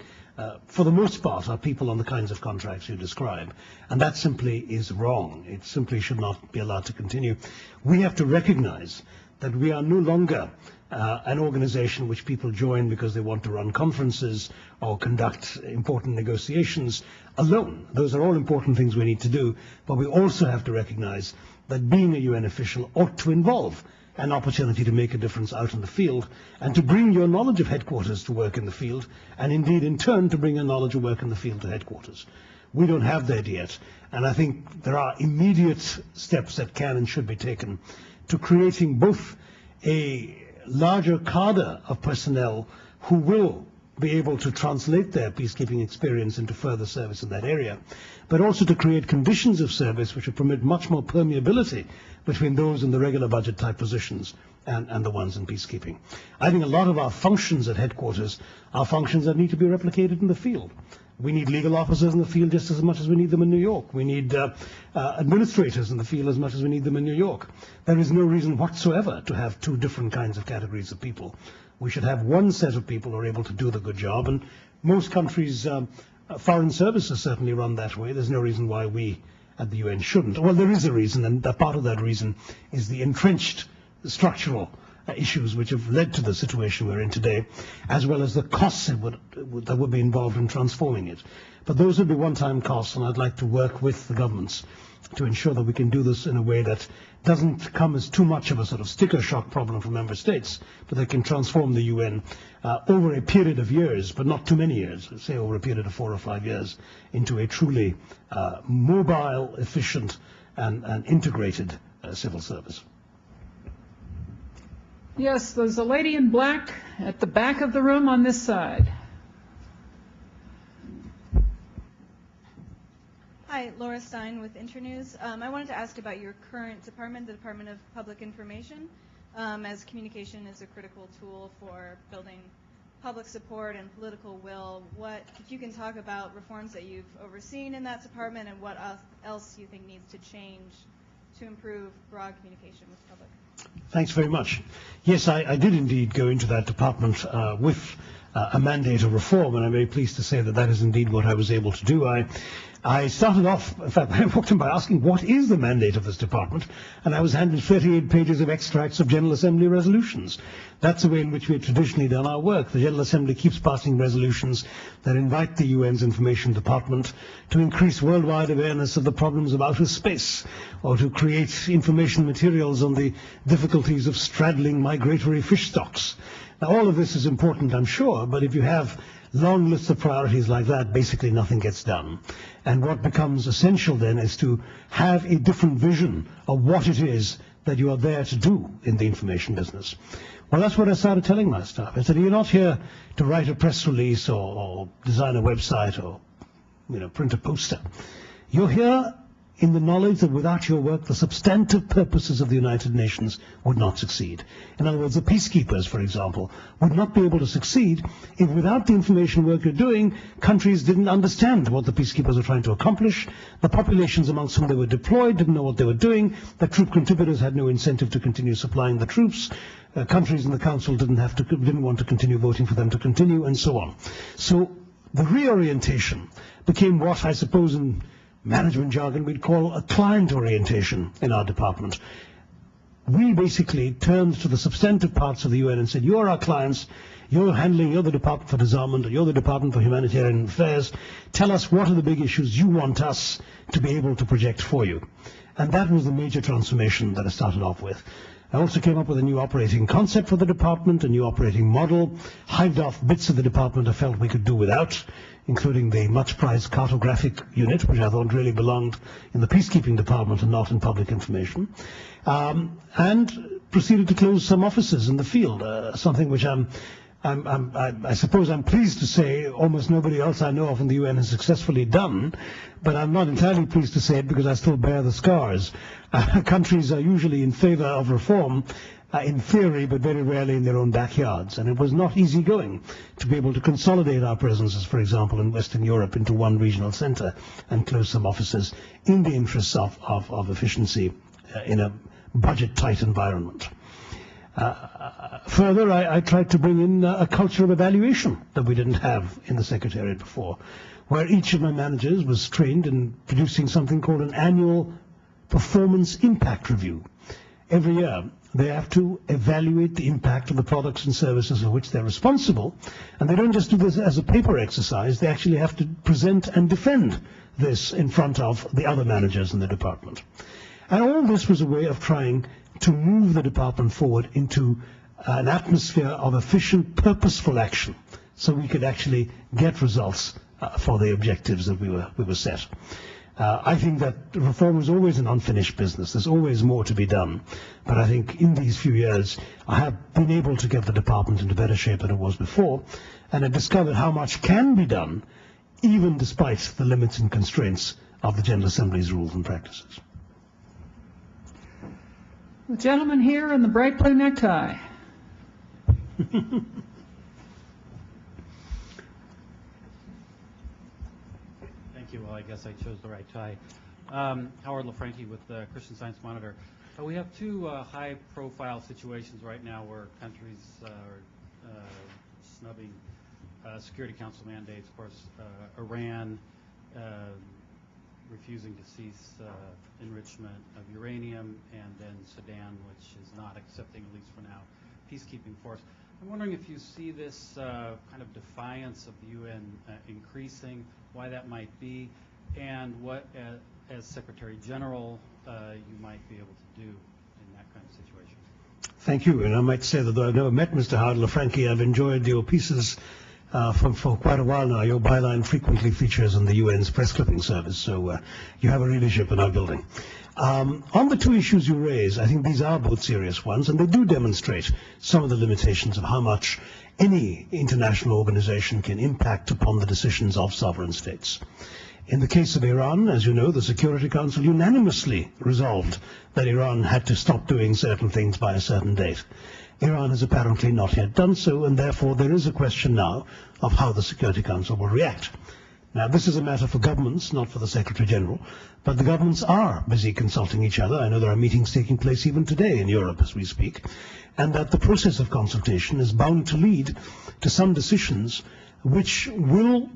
for the most part, are people on the kinds of contracts you describe. And that simply is wrong. It simply should not be allowed to continue. We have to recognize that we are no longer an organization which people join because they want to run conferences or conduct important negotiations alone. Those are all important things we need to do, but we also have to recognize that being a UN official ought to involve an opportunity to make a difference out in the field and to bring your knowledge of headquarters to work in the field, and indeed in turn to bring your knowledge of work in the field to headquarters. We don't have that yet, and I think there are immediate steps that can and should be taken to creating both a larger cadre of personnel who will be able to translate their peacekeeping experience into further service in that area, but also to create conditions of service which will permit much more permeability between those in the regular budget type positions and the ones in peacekeeping. I think a lot of our functions at headquarters are functions that need to be replicated in the field. We need legal officers in the field just as much as we need them in New York. We need administrators in the field as much as we need them in New York. There is no reason whatsoever to have 2 different kinds of categories of people. We should have one set of people who are able to do the good job, and most countries, foreign services certainly run that way. There's no reason why we at the UN shouldn't. Well, there is a reason, and part of that reason is the entrenched structural issues which have led to the situation we're in today, as well as the costs that would be involved in transforming it. But those would be one-time costs, and I'd like to work with the governments to ensure that we can do this in a way that doesn't come as too much of a sort of sticker shock problem for member states, but they can transform the UN over a period of years, but not too many years, say over a period of 4 or 5 years, into a truly mobile, efficient, and integrated civil service. Yes, there's a lady in black at the back of the room on this side. Hi, Laura Stein with Internews. I wanted to ask about your current department, the Department of Public Information, as communication is a critical tool for building public support and political will. If you can talk about reforms that you've overseen in that department and what else you think needs to change to improve broad communication with the public. Thanks very much. Yes, I did indeed go into that department with a mandate of reform, and I'm very pleased to say that that is indeed what I was able to do. I started off, in fact, I walked in by asking, what is the mandate of this department? And I was handed 38 pages of extracts of General Assembly resolutions. That's the way in which we have traditionally done our work. The General Assembly keeps passing resolutions that invite the UN's Information Department to increase worldwide awareness of the problems of outer space, or to create information materials on the difficulties of straddling migratory fish stocks. Now, all of this is important, I'm sure, but if you have long lists of priorities like that, basically nothing gets done. And what becomes essential then is to have a different vision of what it is that you are there to do in the information business. Well, that's what I started telling my staff. I said, you're not here to write a press release or design a website or print a poster. You're here in the knowledge that without your work, the substantive purposes of the United Nations would not succeed. In other words, the peacekeepers, for example, would not be able to succeed if without the information work you're doing, countries didn't understand what the peacekeepers were trying to accomplish. The populations amongst whom they were deployed didn't know what they were doing. The troop contributors had no incentive to continue supplying the troops. Countries in the Council didn't want to continue voting for them to continue, and so on. So the reorientation became what I suppose in management jargon we'd call a client orientation in our department. We basically turned to the substantive parts of the UN and said, you're our clients, you're the Department for Disarmament, or you're the Department for Humanitarian Affairs. Tell us what are the big issues you want us to be able to project for you. And that was the major transformation that I started off with. I also came up with a new operating concept for the department, a new operating model, hived off bits of the department I felt we could do without, including the much-prized cartographic unit, which I thought really belonged in the peacekeeping department and not in public information, and proceeded to close some offices in the field, something which I suppose I'm pleased to say almost nobody else I know of in the UN has successfully done, but I'm not entirely pleased to say it because I still bear the scars. Countries are usually in favor of reform in theory, but very rarely in their own backyards. And it was not easy going to be able to consolidate our presences, for example, in Western Europe into one regional center and close some offices in the interests of efficiency in a budget-tight environment. Further, I tried to bring in a culture of evaluation that we didn't have in the Secretariat before, where each of my managers was trained in producing something called an annual performance impact review. Every year, they have to evaluate the impact of the products and services for which they're responsible, and they don't just do this as a paper exercise, they actually have to present and defend this in front of the other managers in the department. And all this was a way of trying to move the department forward into an atmosphere of efficient, purposeful action, so we could actually get results for the objectives that we were set. I think that reform is always an unfinished business. There's always more to be done. But I think in these few years, I have been able to get the department into better shape than it was before, and I've discovered how much can be done, even despite the limits and constraints of the General Assembly's rules and practices. The gentleman here in the bright blue necktie. Thank you. Well, I guess I chose the right tie. Howard LaFranchi with the Christian Science Monitor. We have two high-profile situations right now where countries are snubbing Security Council mandates. Of course, Iran refusing to cease enrichment of uranium, and then Sudan, which is not accepting, at least for now, peacekeeping force. I'm wondering if you see this kind of defiance of the UN increasing, why that might be, and what, as Secretary General, you might be able to do in that kind of situation. Thank you. And I might say that though I've never met Mr. Howard LaFranchi, I've enjoyed your pieces for quite a while now. Your byline frequently features in the UN's press clipping service, so you have a readership in our building. On the two issues you raise, I think these are both serious ones, and they do demonstrate some of the limitations of how much any international organization can impact upon the decisions of sovereign states. In the case of Iran, as you know, the Security Council unanimously resolved that Iran had to stop doing certain things by a certain date. Iran has apparently not yet done so, and therefore there is a question now of how the Security Council will react. Now, this is a matter for governments, not for the Secretary General, but the governments are busy consulting each other. I know there are meetings taking place even today in Europe as we speak, and that the process of consultation is bound to lead to some decisions which will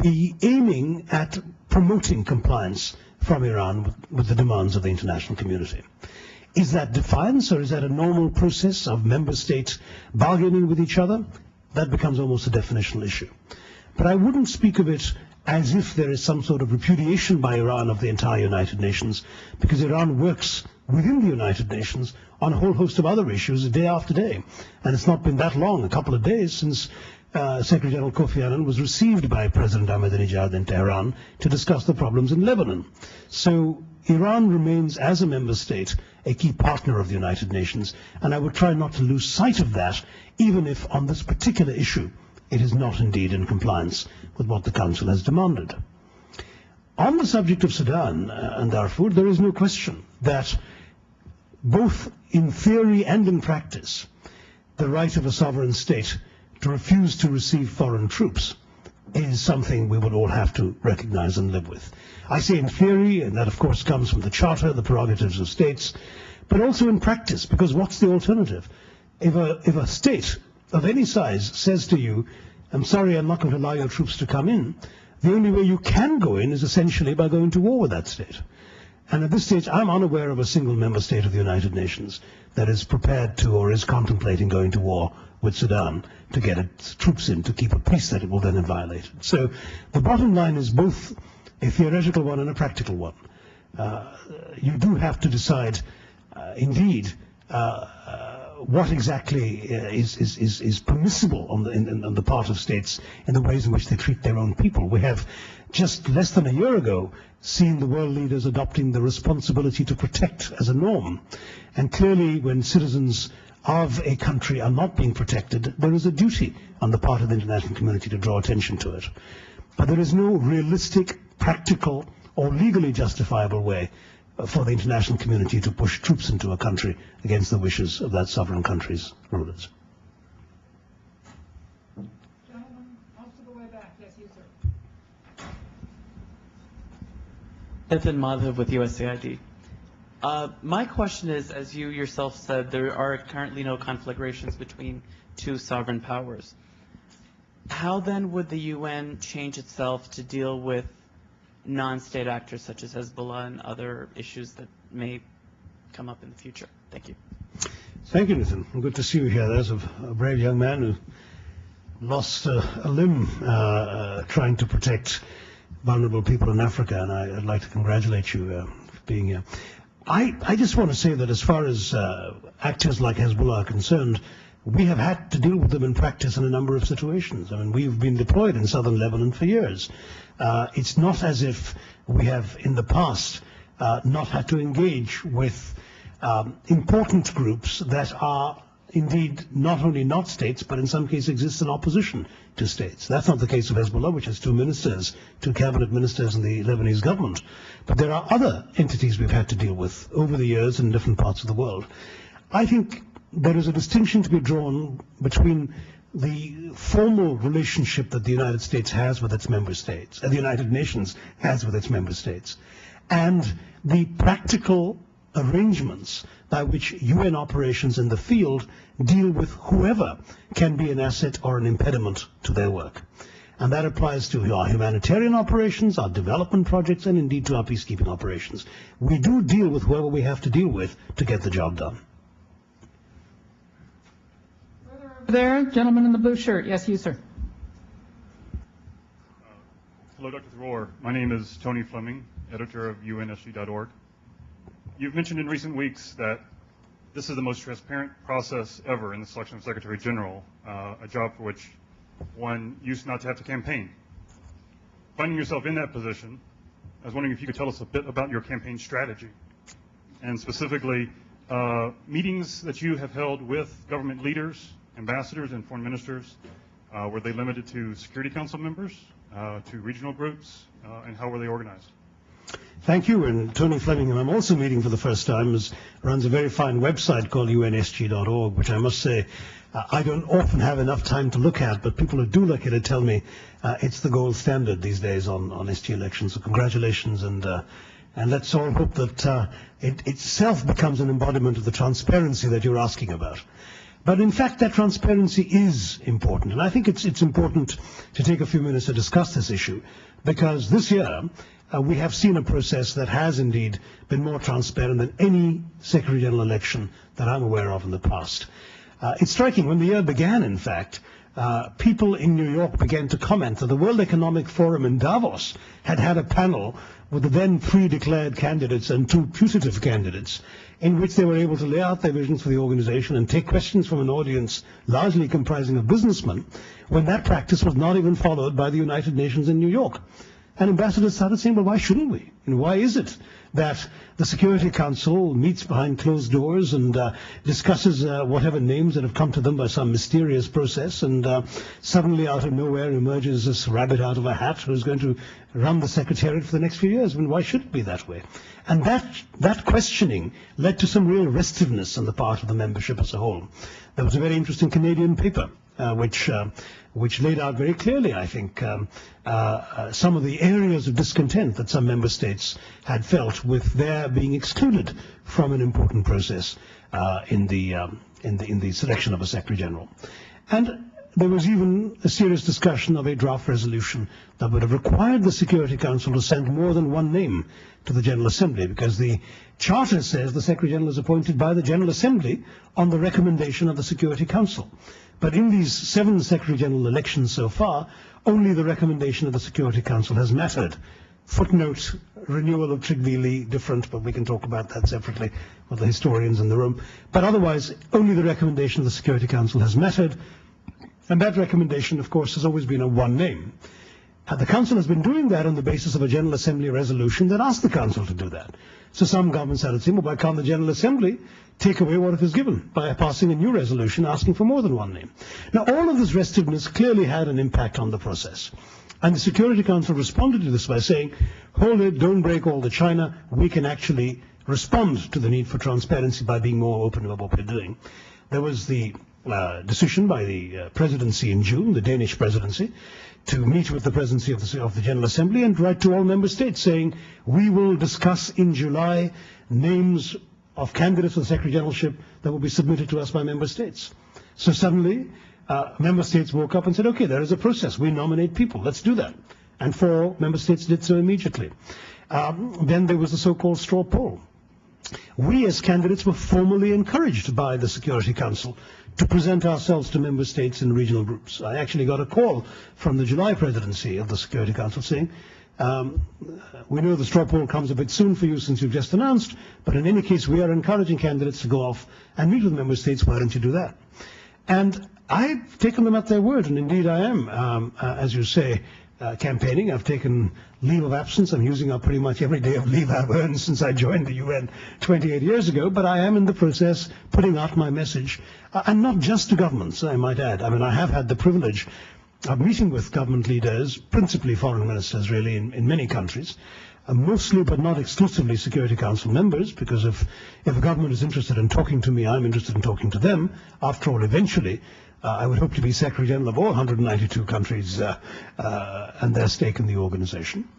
be aiming at promoting compliance from Iran with the demands of the international community. Is that defiance, or is that a normal process of member states bargaining with each other? That becomes almost a definitional issue. But I wouldn't speak of it as if there is some sort of repudiation by Iran of the entire United Nations, because Iran works within the United Nations on a whole host of other issues day after day. And it's not been that long, a couple of days, since Secretary General Kofi Annan was received by President Ahmadinejad in Tehran to discuss the problems in Lebanon. So Iran remains, as a member state, a key partner of the United Nations, and I would try not to lose sight of that, even if on this particular issue it is not indeed in compliance with what the Council has demanded. On the subject of Sudan and Darfur, there is no question that both in theory and in practice, the right of a sovereign state to refuse to receive foreign troops is something we would all have to recognize and live with. I say in theory, and that of course comes from the Charter, the prerogatives of states, but also in practice, because what's the alternative? If a state of any size says to you, I'm sorry, I'm not going to allow your troops to come in, the only way you can go in is essentially by going to war with that state. And at this stage, I'm unaware of a single member state of the United Nations that is prepared to or is contemplating going to war with Sudan to get its troops in to keep a peace that it will then have violated. So the bottom line is both a theoretical one and a practical one. You do have to decide, indeed, what exactly is permissible on the part of states in the ways in which they treat their own people. We have just less than a year ago seen the world leaders adopting the responsibility to protect as a norm. And clearly when citizens of a country are not being protected, there is a duty on the part of the international community to draw attention to it. But there is no realistic, practical, or legally justifiable way for the international community to push troops into a country against the wishes of that sovereign country's rulers. Gentlemen, most of the way back. Yes, you, sir. Ethan Madhav with USAID. My question is, as you yourself said, there are currently no conflagrations between two sovereign powers. How then would the UN change itself to deal with non-state actors such as Hezbollah and other issues that may come up in the future? Thank you. Thank you, Nathan. Good to see you here. There's a brave young man who lost a limb trying to protect vulnerable people in Africa, and I'd like to congratulate you for being here. I just want to say that as far as actors like Hezbollah are concerned, we have had to deal with them in practice in a number of situations. I mean, we've been deployed in southern Lebanon for years. It's not as if we have in the past not had to engage with important groups that are indeed not only not states, but in some cases exist in opposition to states. That's not the case of Hezbollah, which has two ministers, two cabinet ministers in the Lebanese government. But there are other entities we've had to deal with over the years in different parts of the world. I think there is a distinction to be drawn between the formal relationship that the United States has with its member states, and the United Nations has with its member states, and the practical arrangements by which UN operations in the field deal with whoever can be an asset or an impediment to their work. And that applies to our humanitarian operations, our development projects, and indeed to our peacekeeping operations. We do deal with whoever we have to deal with to get the job done. There, gentleman in the blue shirt. Yes, you, sir. Hello, Dr. Tharoor. My name is Tony Fleming, editor of UNSG.org. You've mentioned in recent weeks that this is the most transparent process ever in the selection of Secretary General, a job for which one used not to have to campaign. Finding yourself in that position, I was wondering if you could tell us a bit about your campaign strategy, and specifically meetings that you have held with government leaders, ambassadors, and foreign ministers. Were they limited to Security Council members, to regional groups, and how were they organized? Thank you. And Tony Fleming, who I'm also meeting for the first time, runs a very fine website called UNSG.org, which I must say I don't often have enough time to look at, but people who do look at it tell me it's the gold standard these days on SG elections. So congratulations, and let's all hope that it itself becomes an embodiment of the transparency that you're asking about. But in fact, that transparency is important, and I think it's important to take a few minutes to discuss this issue, because this year we have seen a process that has indeed been more transparent than any Secretary General election that I'm aware of in the past. It's striking, when the year began, in fact, people in New York began to comment that the World Economic Forum in Davos had a panel with the then pre-declared candidates and two putative candidates, in which they were able to lay out their visions for the organization and take questions from an audience largely comprising of businessmen, when that practice was not even followed by the United Nations in New York. And ambassadors started saying, well, why shouldn't we? And why is it that the Security Council meets behind closed doors and discusses whatever names that have come to them by some mysterious process, and suddenly out of nowhere emerges this rabbit out of a hat who's going to run the Secretariat for the next few years? I mean, why should it be that way? And that questioning led to some real restiveness on the part of the membership as a whole. There was a very interesting Canadian paper which laid out very clearly, I think, some of the areas of discontent that some member states had felt with their being excluded from an important process in the selection of a Secretary General. And there was even a serious discussion of a draft resolution that would have required the Security Council to send more than one name to the General Assembly, because the Charter says the Secretary General is appointed by the General Assembly on the recommendation of the Security Council. But in these 7 Secretary General elections so far, only the recommendation of the Security Council has mattered. Footnote, renewal of Trinidad, different, but we can talk about that separately with the historians in the room. But otherwise, only the recommendation of the Security Council has mattered. And that recommendation, of course, has always been a one name. The Council has been doing that on the basis of a General Assembly resolution that asked the Council to do that. So some governments started saying, well, why can't the General Assembly take away what it has given by passing a new resolution asking for more than one name? Now, all of this restiveness clearly had an impact on the process. And the Security Council responded to this by saying, hold it, don't break all the china. We can actually respond to the need for transparency by being more open about what we're doing. There was the decision by the presidency in June, the Danish presidency, to meet with the presidency of the General Assembly and write to all member states saying, we will discuss in July names of candidates for the Secretary Generalship that will be submitted to us by member states. So suddenly, member states woke up and said, okay, there is a process. We nominate people. Let's do that. And 4 member states did so immediately. Then there was the so-called straw poll. We as candidates were formally encouraged by the Security Council to present ourselves to member states and regional groups. I actually got a call from the July presidency of the Security Council saying, we know the straw poll comes a bit soon for you since you've just announced, but in any case, we are encouraging candidates to go off and meet with member states. Why don't you do that? And I've taken them at their word, and indeed I am, as you say, campaigning. I've taken leave of absence. I'm using up pretty much every day of leave I've earned since I joined the UN 28 years ago, but I am in the process putting out my message, and not just to governments, I might add. I mean, I have had the privilege of meeting with government leaders, principally foreign ministers really, in many countries, mostly but not exclusively Security Council members, because if a government is interested in talking to me, I'm interested in talking to them. After all, eventually, I would hope to be Secretary General of all 192 countries and their stake in the organization.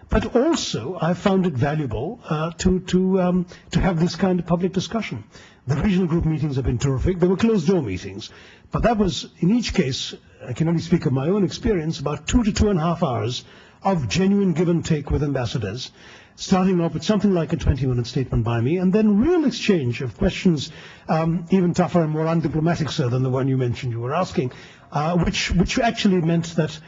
But also, I found it valuable to have this kind of public discussion. The regional group meetings have been terrific. They were closed-door meetings. But that was, in each case, I can only speak of my own experience, about 2 to 2.5 hours of genuine give and take with ambassadors, starting off with something like a 20-minute statement by me, and then real exchange of questions, even tougher and more undiplomatic, sir, than the one you mentioned you were asking, which actually meant that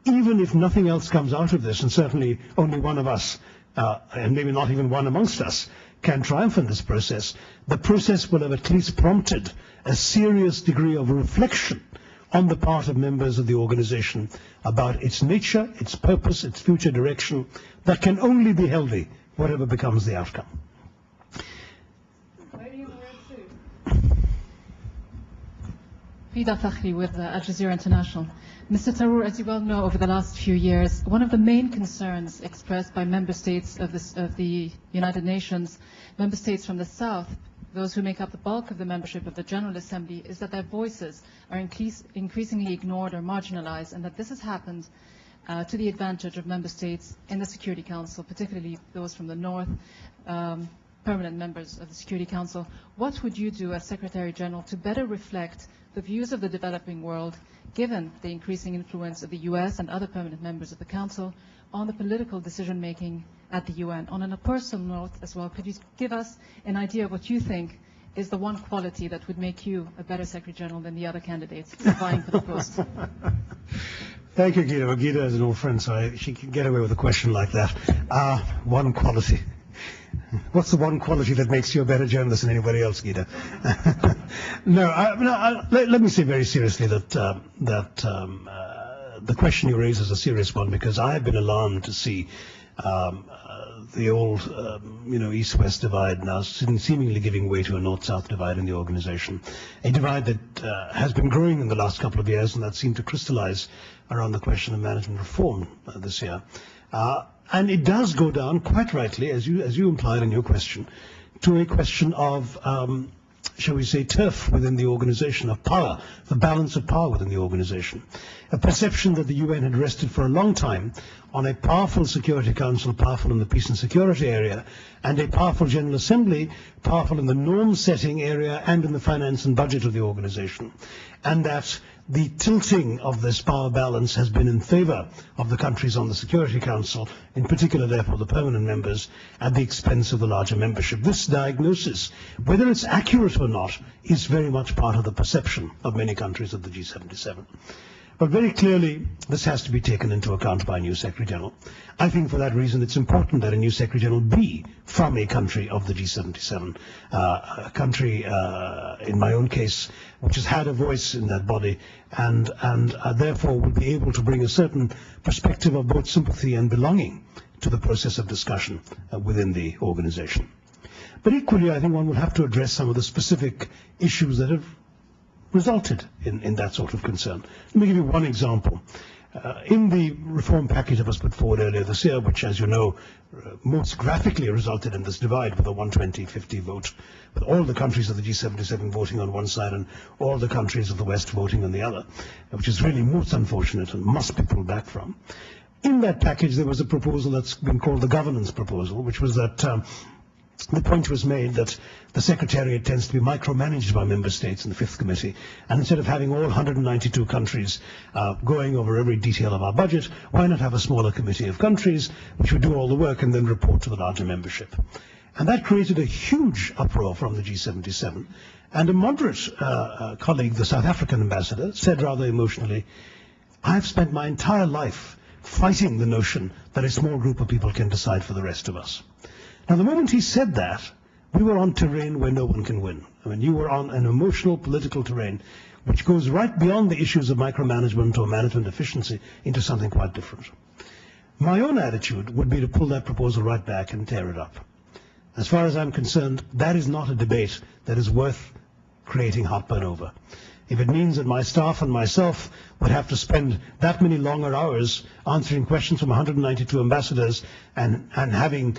even if nothing else comes out of this, and certainly only one of us, and maybe not even one amongst us, can triumph in this process, the process will have at least prompted a serious degree of reflection on the part of members of the organization about its nature, its purpose, its future direction, that can only be healthy, whatever becomes the outcome. Rida Fakhri with Al Jazeera International. Mr. Tharoor, as you well know, over the last few years, one of the main concerns expressed by member states of the United Nations, member states from the South, those who make up the bulk of the membership of the General Assembly, is that their voices are increasingly ignored or marginalized, and that this has happened to the advantage of member states in the Security Council, particularly those from the North, permanent members of the Security Council. What would you do as Secretary General to better reflect the views of the developing world, given the increasing influence of the US and other permanent members of the Council on the political decision-making at the UN? On a personal note as well, could you give us an idea of what you think is the one quality that would make you a better Secretary General than the other candidates vying for the post? Thank you, Gita. Well, Gita is an old friend, so she can get away with a question like that. One quality. What's the one quality that makes you a better journalist than anybody else, Gita? Let me say very seriously that the question you raise is a serious one, because I have been alarmed to see the old, East-West divide now seemingly giving way to a North-South divide in the organization. A divide that has been growing in the last couple of years, and that seemed to crystallize around the question of management reform this year. And it does go down, quite rightly, as you implied in your question, to a question of, shall we say, turf within the organization, of power, the balance of power within the organization. A perception that the UN had rested for a long time on a powerful Security Council, powerful in the peace and security area, and a powerful General Assembly, powerful in the norm-setting area and in the finance and budget of the organization. And that the tilting of this power balance has been in favor of the countries on the Security Council, in particular, therefore, the permanent members, at the expense of the larger membership. This diagnosis, whether it's accurate or not, is very much part of the perception of many countries of the G77. But very clearly, this has to be taken into account by a new Secretary General. I think for that reason it's important that a new Secretary General be from a country of the G77, a country, in my own case, which has had a voice in that body, and therefore will be able to bring a certain perspective of both sympathy and belonging to the process of discussion within the organization. But equally, I think one will have to address some of the specific issues that have resulted in that sort of concern. Let me give you one example. In the reform package that was put forward earlier this year, which, as you know, most graphically resulted in this divide with a 120-50 vote, with all the countries of the G77 voting on one side and all the countries of the West voting on the other, which is really most unfortunate and must be pulled back from. In that package, there was a proposal that's been called the governance proposal, which was that the point was made that the Secretariat tends to be micromanaged by member states in the Fifth Committee, and instead of having all 192 countries going over every detail of our budget, why not have a smaller committee of countries which would do all the work and then report to the larger membership? And that created a huge uproar from the G77. And a moderate colleague, the South African ambassador, said rather emotionally, "I've spent my entire life fighting the notion that a small group of people can decide for the rest of us." Now, the moment he said that, we were on terrain where no one can win. I mean, you were on an emotional, political terrain which goes right beyond the issues of micromanagement or management efficiency into something quite different. My own attitude would be to pull that proposal right back and tear it up. As far as I'm concerned, that is not a debate that is worth creating heartburn over. If it means that my staff and myself would have to spend that many longer hours answering questions from 192 ambassadors and having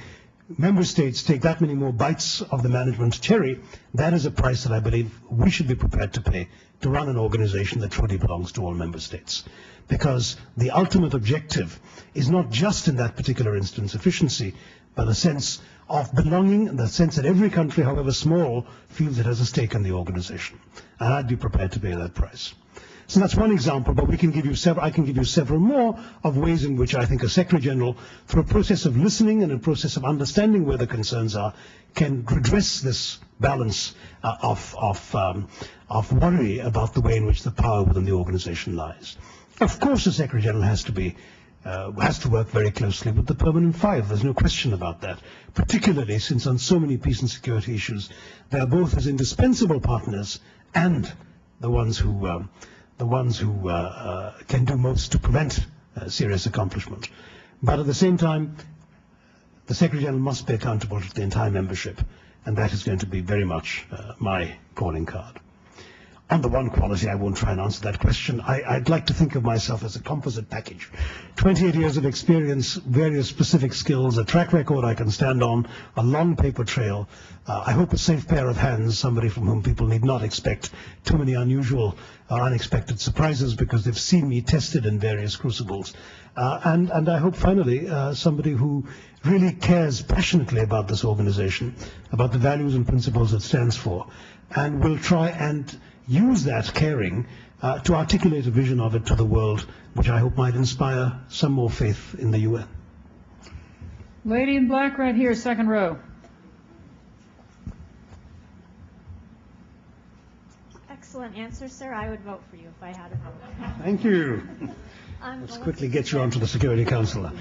member states take that many more bites of the management cherry, that is a price that I believe we should be prepared to pay to run an organization that truly belongs to all member states. Because the ultimate objective is not just in that particular instance efficiency, but a sense of belonging and the sense that every country, however small, feels it has a stake in the organization. And I'd be prepared to pay that price. So that's one example, but I can give you several more of ways in which I think a Secretary General, through a process of listening and a process of understanding where the concerns are, can redress this balance of worry about the way in which the power within the organization lies. Of course, the Secretary General has to work very closely with the Permanent Five. There's no question about that, particularly since on so many peace and security issues, they are both as indispensable partners and the ones who can do most to prevent serious accomplishment. But at the same time, the Secretary General must be accountable to the entire membership, and that is going to be very much my calling card. On the one quality, I won't try and answer that question. I'd like to think of myself as a composite package. 28 years of experience, various specific skills, a track record I can stand on, a long paper trail. I hope a safe pair of hands, somebody from whom people need not expect too many unusual or unexpected surprises because they've seen me tested in various crucibles. And I hope finally somebody who really cares passionately about this organization, about the values and principles it stands for, and will try and use that caring to articulate a vision of it to the world, which I hope might inspire some more faith in the UN. Lady in black right here, second row. Excellent answer, sir. I would vote for you if I had a vote. Thank you. Let's quickly get you onto the Security Council.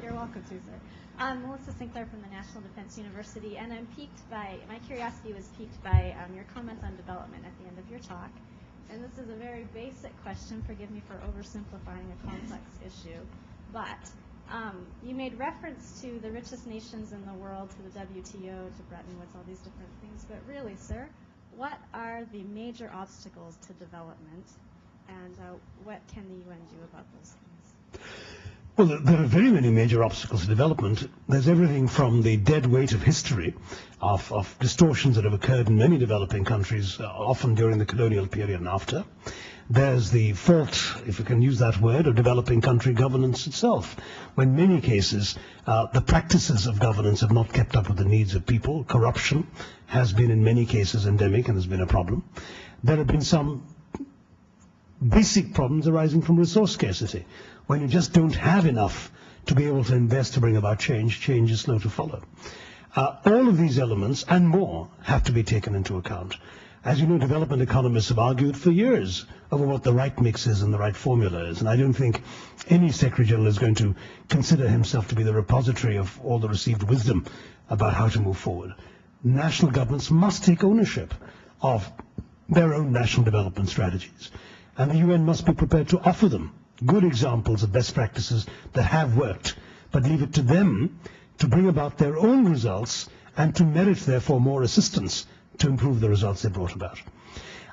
You're welcome to, sir. Melissa Sinclair from the National Defense University, and my curiosity was piqued by your comments on development at the end of your talk. And this is a very basic question, forgive me for oversimplifying a complex issue, but you made reference to the richest nations in the world, to the WTO, to Bretton Woods, all these different things, but really, sir, what are the major obstacles to development, and what can the UN do about those things? Well, there are very many major obstacles to development. There's everything from the dead weight of history, of distortions that have occurred in many developing countries, often during the colonial period and after. There's the fault, if we can use that word, of developing country governance itself, when in many cases the practices of governance have not kept up with the needs of people. Corruption has been in many cases endemic and has been a problem. There have been some basic problems arising from resource scarcity. When you just don't have enough to be able to invest to bring about change, change is slow to follow. All of these elements and more have to be taken into account. As you know, development economists have argued for years over what the right mix is and the right formula is, and I don't think any Secretary General is going to consider himself to be the repository of all the received wisdom about how to move forward. National governments must take ownership of their own national development strategies, and the UN must be prepared to offer them good examples of best practices that have worked, but leave it to them to bring about their own results and to merit, therefore, more assistance to improve the results they brought about.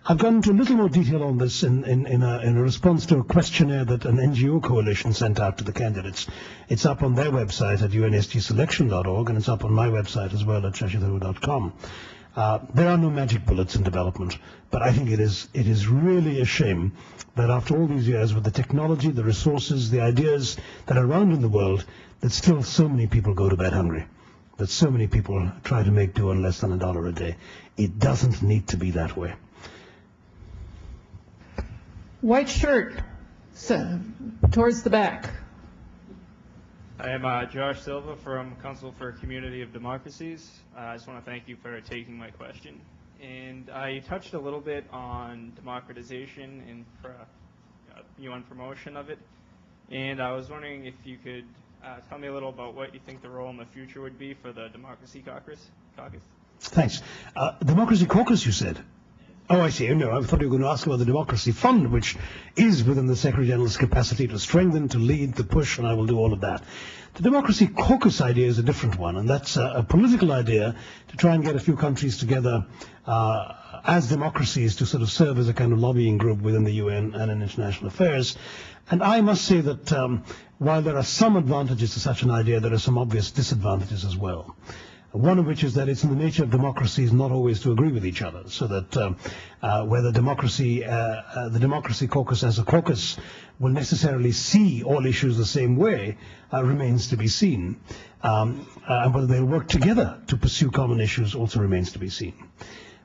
I've gone into a little more detail on this in a response to a questionnaire that an NGO coalition sent out to the candidates. It's up on their website at unsgselection.org, and it's up on my website as well at shashitharoor.com. There are no magic bullets in development, but I think it is really a shame that after all these years, with the technology, the resources, the ideas that are around in the world, that still so many people go to bed hungry, that so many people try to make do on less than $1 a day. It doesn't need to be that way. White shirt, towards the back. I am Josh Silva from Council for Community of Democracies. I just want to thank you for taking my question. And I touched a little bit on democratization and UN promotion of it. And I was wondering if you could tell me a little about what you think the role in the future would be for the Democracy Caucus. Thanks. Democracy Caucus, you said? Oh, I see. No, I thought you were going to ask about the Democracy Fund, which is within the Secretary General's capacity to strengthen, to lead, to push, and I will do all of that. The Democracy Caucus idea is a different one, and that's a political idea to try and get a few countries together as democracies to sort of serve as a kind of lobbying group within the UN and in international affairs. And I must say that while there are some advantages to such an idea, there are some obvious disadvantages as well. One of which is that it's in the nature of democracies not always to agree with each other, so that whether the Democracy Caucus as a caucus will necessarily see all issues the same way remains to be seen. And whether they'll work together to pursue common issues also remains to be seen.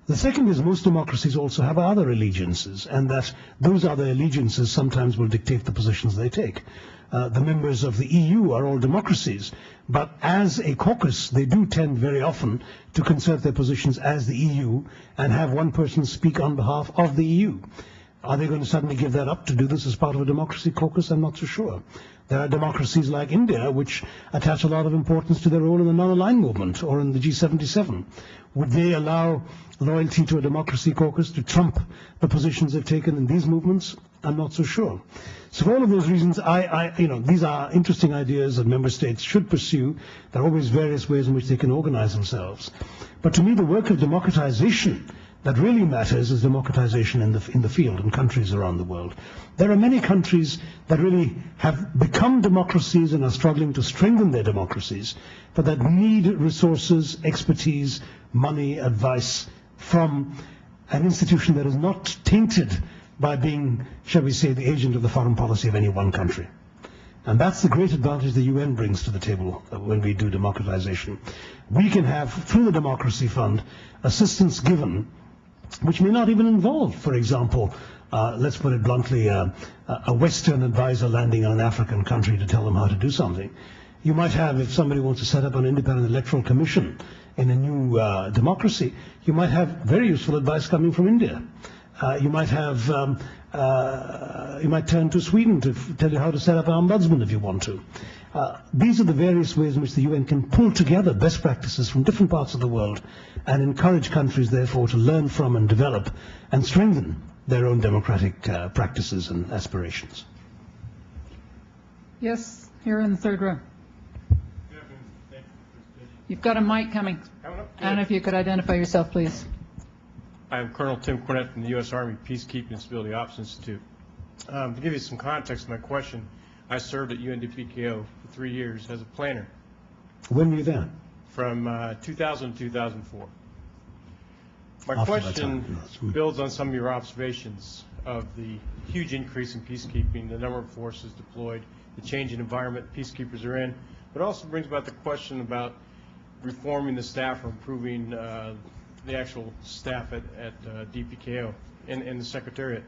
The second is most democracies also have other allegiances, and that those other allegiances sometimes will dictate the positions they take. The members of the EU are all democracies, but as a caucus, they do tend very often to concert their positions as the EU and have one person speak on behalf of the EU. Are they going to suddenly give that up to do this as part of a democracy caucus? I'm not so sure. There are democracies like India which attach a lot of importance to their role in the non-aligned movement or in the G77. Would they allow loyalty to a democracy caucus to trump the positions they've taken in these movements? I'm not so sure. So for all of those reasons, these are interesting ideas that member states should pursue. There are always various ways in which they can organize themselves. But to me, the work of democratization that really matters is democratization in the field, in countries around the world. There are many countries that really have become democracies and are struggling to strengthen their democracies, but that need resources, expertise, money, advice from an institution that is not tainted by being, shall we say, the agent of the foreign policy of any one country. And that's the great advantage the UN brings to the table when we do democratization. We can have, through the Democracy Fund, assistance given which may not even involve, for example, let's put it bluntly, a Western advisor landing on an African country to tell them how to do something. You might have, if somebody wants to set up an independent electoral commission in a new democracy, you might have very useful advice coming from India. You might turn to Sweden to tell you how to set up an ombudsman if you want to. These are the various ways in which the UN can pull together best practices from different parts of the world and encourage countries, therefore, to learn from and develop and strengthen their own democratic practices and aspirations. Yes, here in the third row. You've got a mic coming. And if you could identify yourself, please. I'm Colonel Tim Cornett from the U.S. Army Peacekeeping and Stability Ops Institute. To give you some context to my question, I served at UNDPKO for 3 years as a planner. When were you there? From 2000 to 2004. My question builds on some of your observations of the huge increase in peacekeeping, the number of forces deployed, the changing environment peacekeepers are in, but also brings about the question about reforming the staff or improving the actual staff at DPKO and the Secretariat.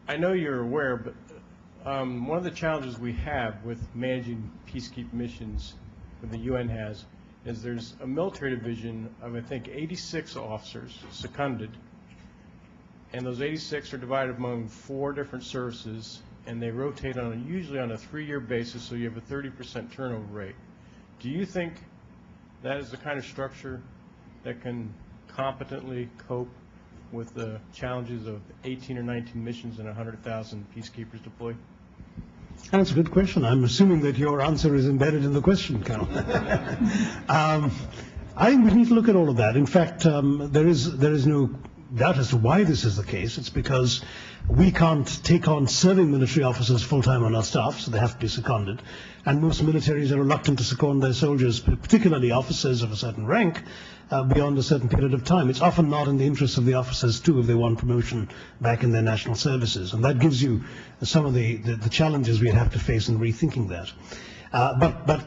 I know you're aware, but one of the challenges we have with managing peacekeeping missions that the UN has is there's a military division of, I think, 86 officers seconded, and those 86 are divided among 4 different services, and they rotate usually on a 3-year basis, so you have a 30% turnover rate. Do you think that is the kind of structure that can competently cope with the challenges of 18 or 19 missions and 100,000 peacekeepers deployed? That's a good question. I'm assuming that your answer is embedded in the question, Colonel. I think we need to look at all of that. In fact, there is no doubt as to why this is the case. It's because we can't take on serving military officers full-time on our staff, so they have to be seconded. And most militaries are reluctant to second their soldiers, particularly officers of a certain rank, beyond a certain period of time. It's often not in the interest of the officers, too, if they want promotion back in their national services. And that gives you some of the challenges we'd have to face in rethinking that. But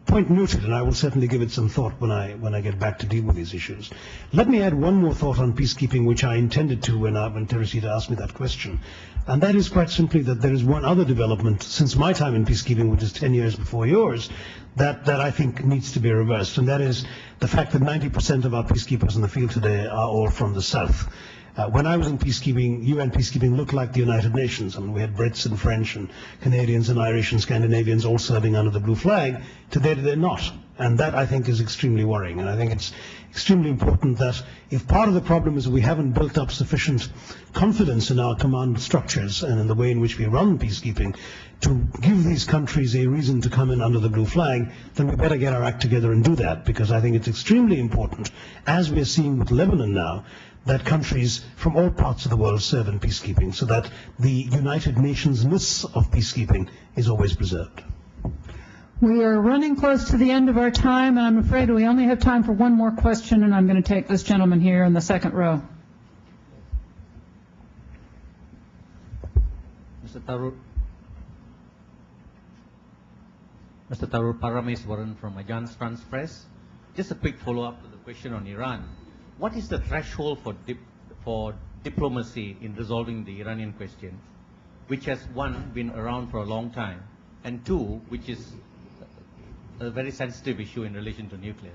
point noted, and I will certainly give it some thought when I get back to deal with these issues. Let me add one more thought on peacekeeping, which I intended to when Teresita asked me that question. And that is quite simply that there is one other development since my time in peacekeeping, which is 10 years before yours, that I think needs to be reversed. And that is the fact that 90% of our peacekeepers in the field today are all from the South. When I was in peacekeeping, UN peacekeeping looked like the United Nations. I mean, we had Brits and French and Canadians and Irish and Scandinavians all serving under the blue flag. Today they're not. And that, I think, is extremely worrying. And I think it's extremely important that if part of the problem is we haven't built up sufficient confidence in our command structures and in the way in which we run peacekeeping to give these countries a reason to come in under the blue flag, then we better get our act together and do that, because I think it's extremely important, as we're seeing with Lebanon now, that countries from all parts of the world serve in peacekeeping, so that the United Nations-ness of peacekeeping is always preserved. We are running close to the end of our time, and I'm afraid we only have time for one more question, and I'm going to take this gentleman here in the second row. Mr. Tharoor, Parameswaran from Agence France Presse. Just a quick follow-up to the question on Iran. What is the threshold for diplomacy in resolving the Iranian question, which has, one, been around for a long time, and two, which is a very sensitive issue in relation to nuclear?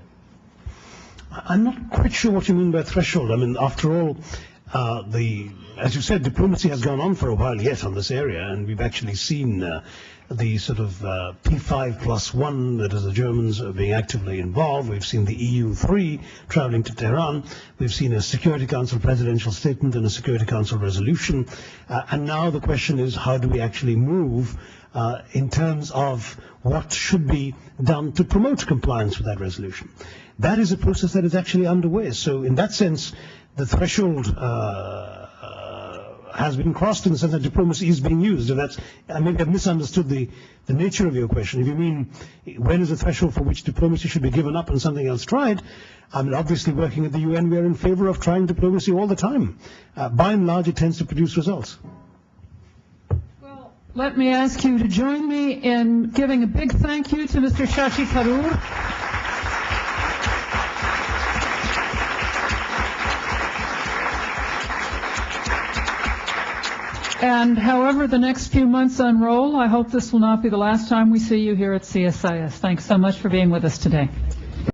I'm not quite sure what you mean by threshold. I mean, after all, as you said, diplomacy has gone on for a while yet on this area, and we've actually seen the sort of P5+1, that is, the Germans being actively involved. We've seen the EU3 traveling to Tehran. We've seen a Security Council presidential statement and a Security Council resolution. And now the question is, how do we actually move in terms of what should be done to promote compliance with that resolution? That is a process that is actually underway. So in that sense, the threshold has been crossed in the sense that diplomacy is being used. And that's, maybe I've misunderstood the nature of your question. If you mean, when is the threshold for which diplomacy should be given up and something else tried? I mean, obviously working at the UN, we are in favor of trying diplomacy all the time. By and large, it tends to produce results. Well, let me ask you to join me in giving a big thank you to Mr. Shashi Tharoor. And however the next few months unroll, I hope this will not be the last time we see you here at CSIS. Thanks so much for being with us today.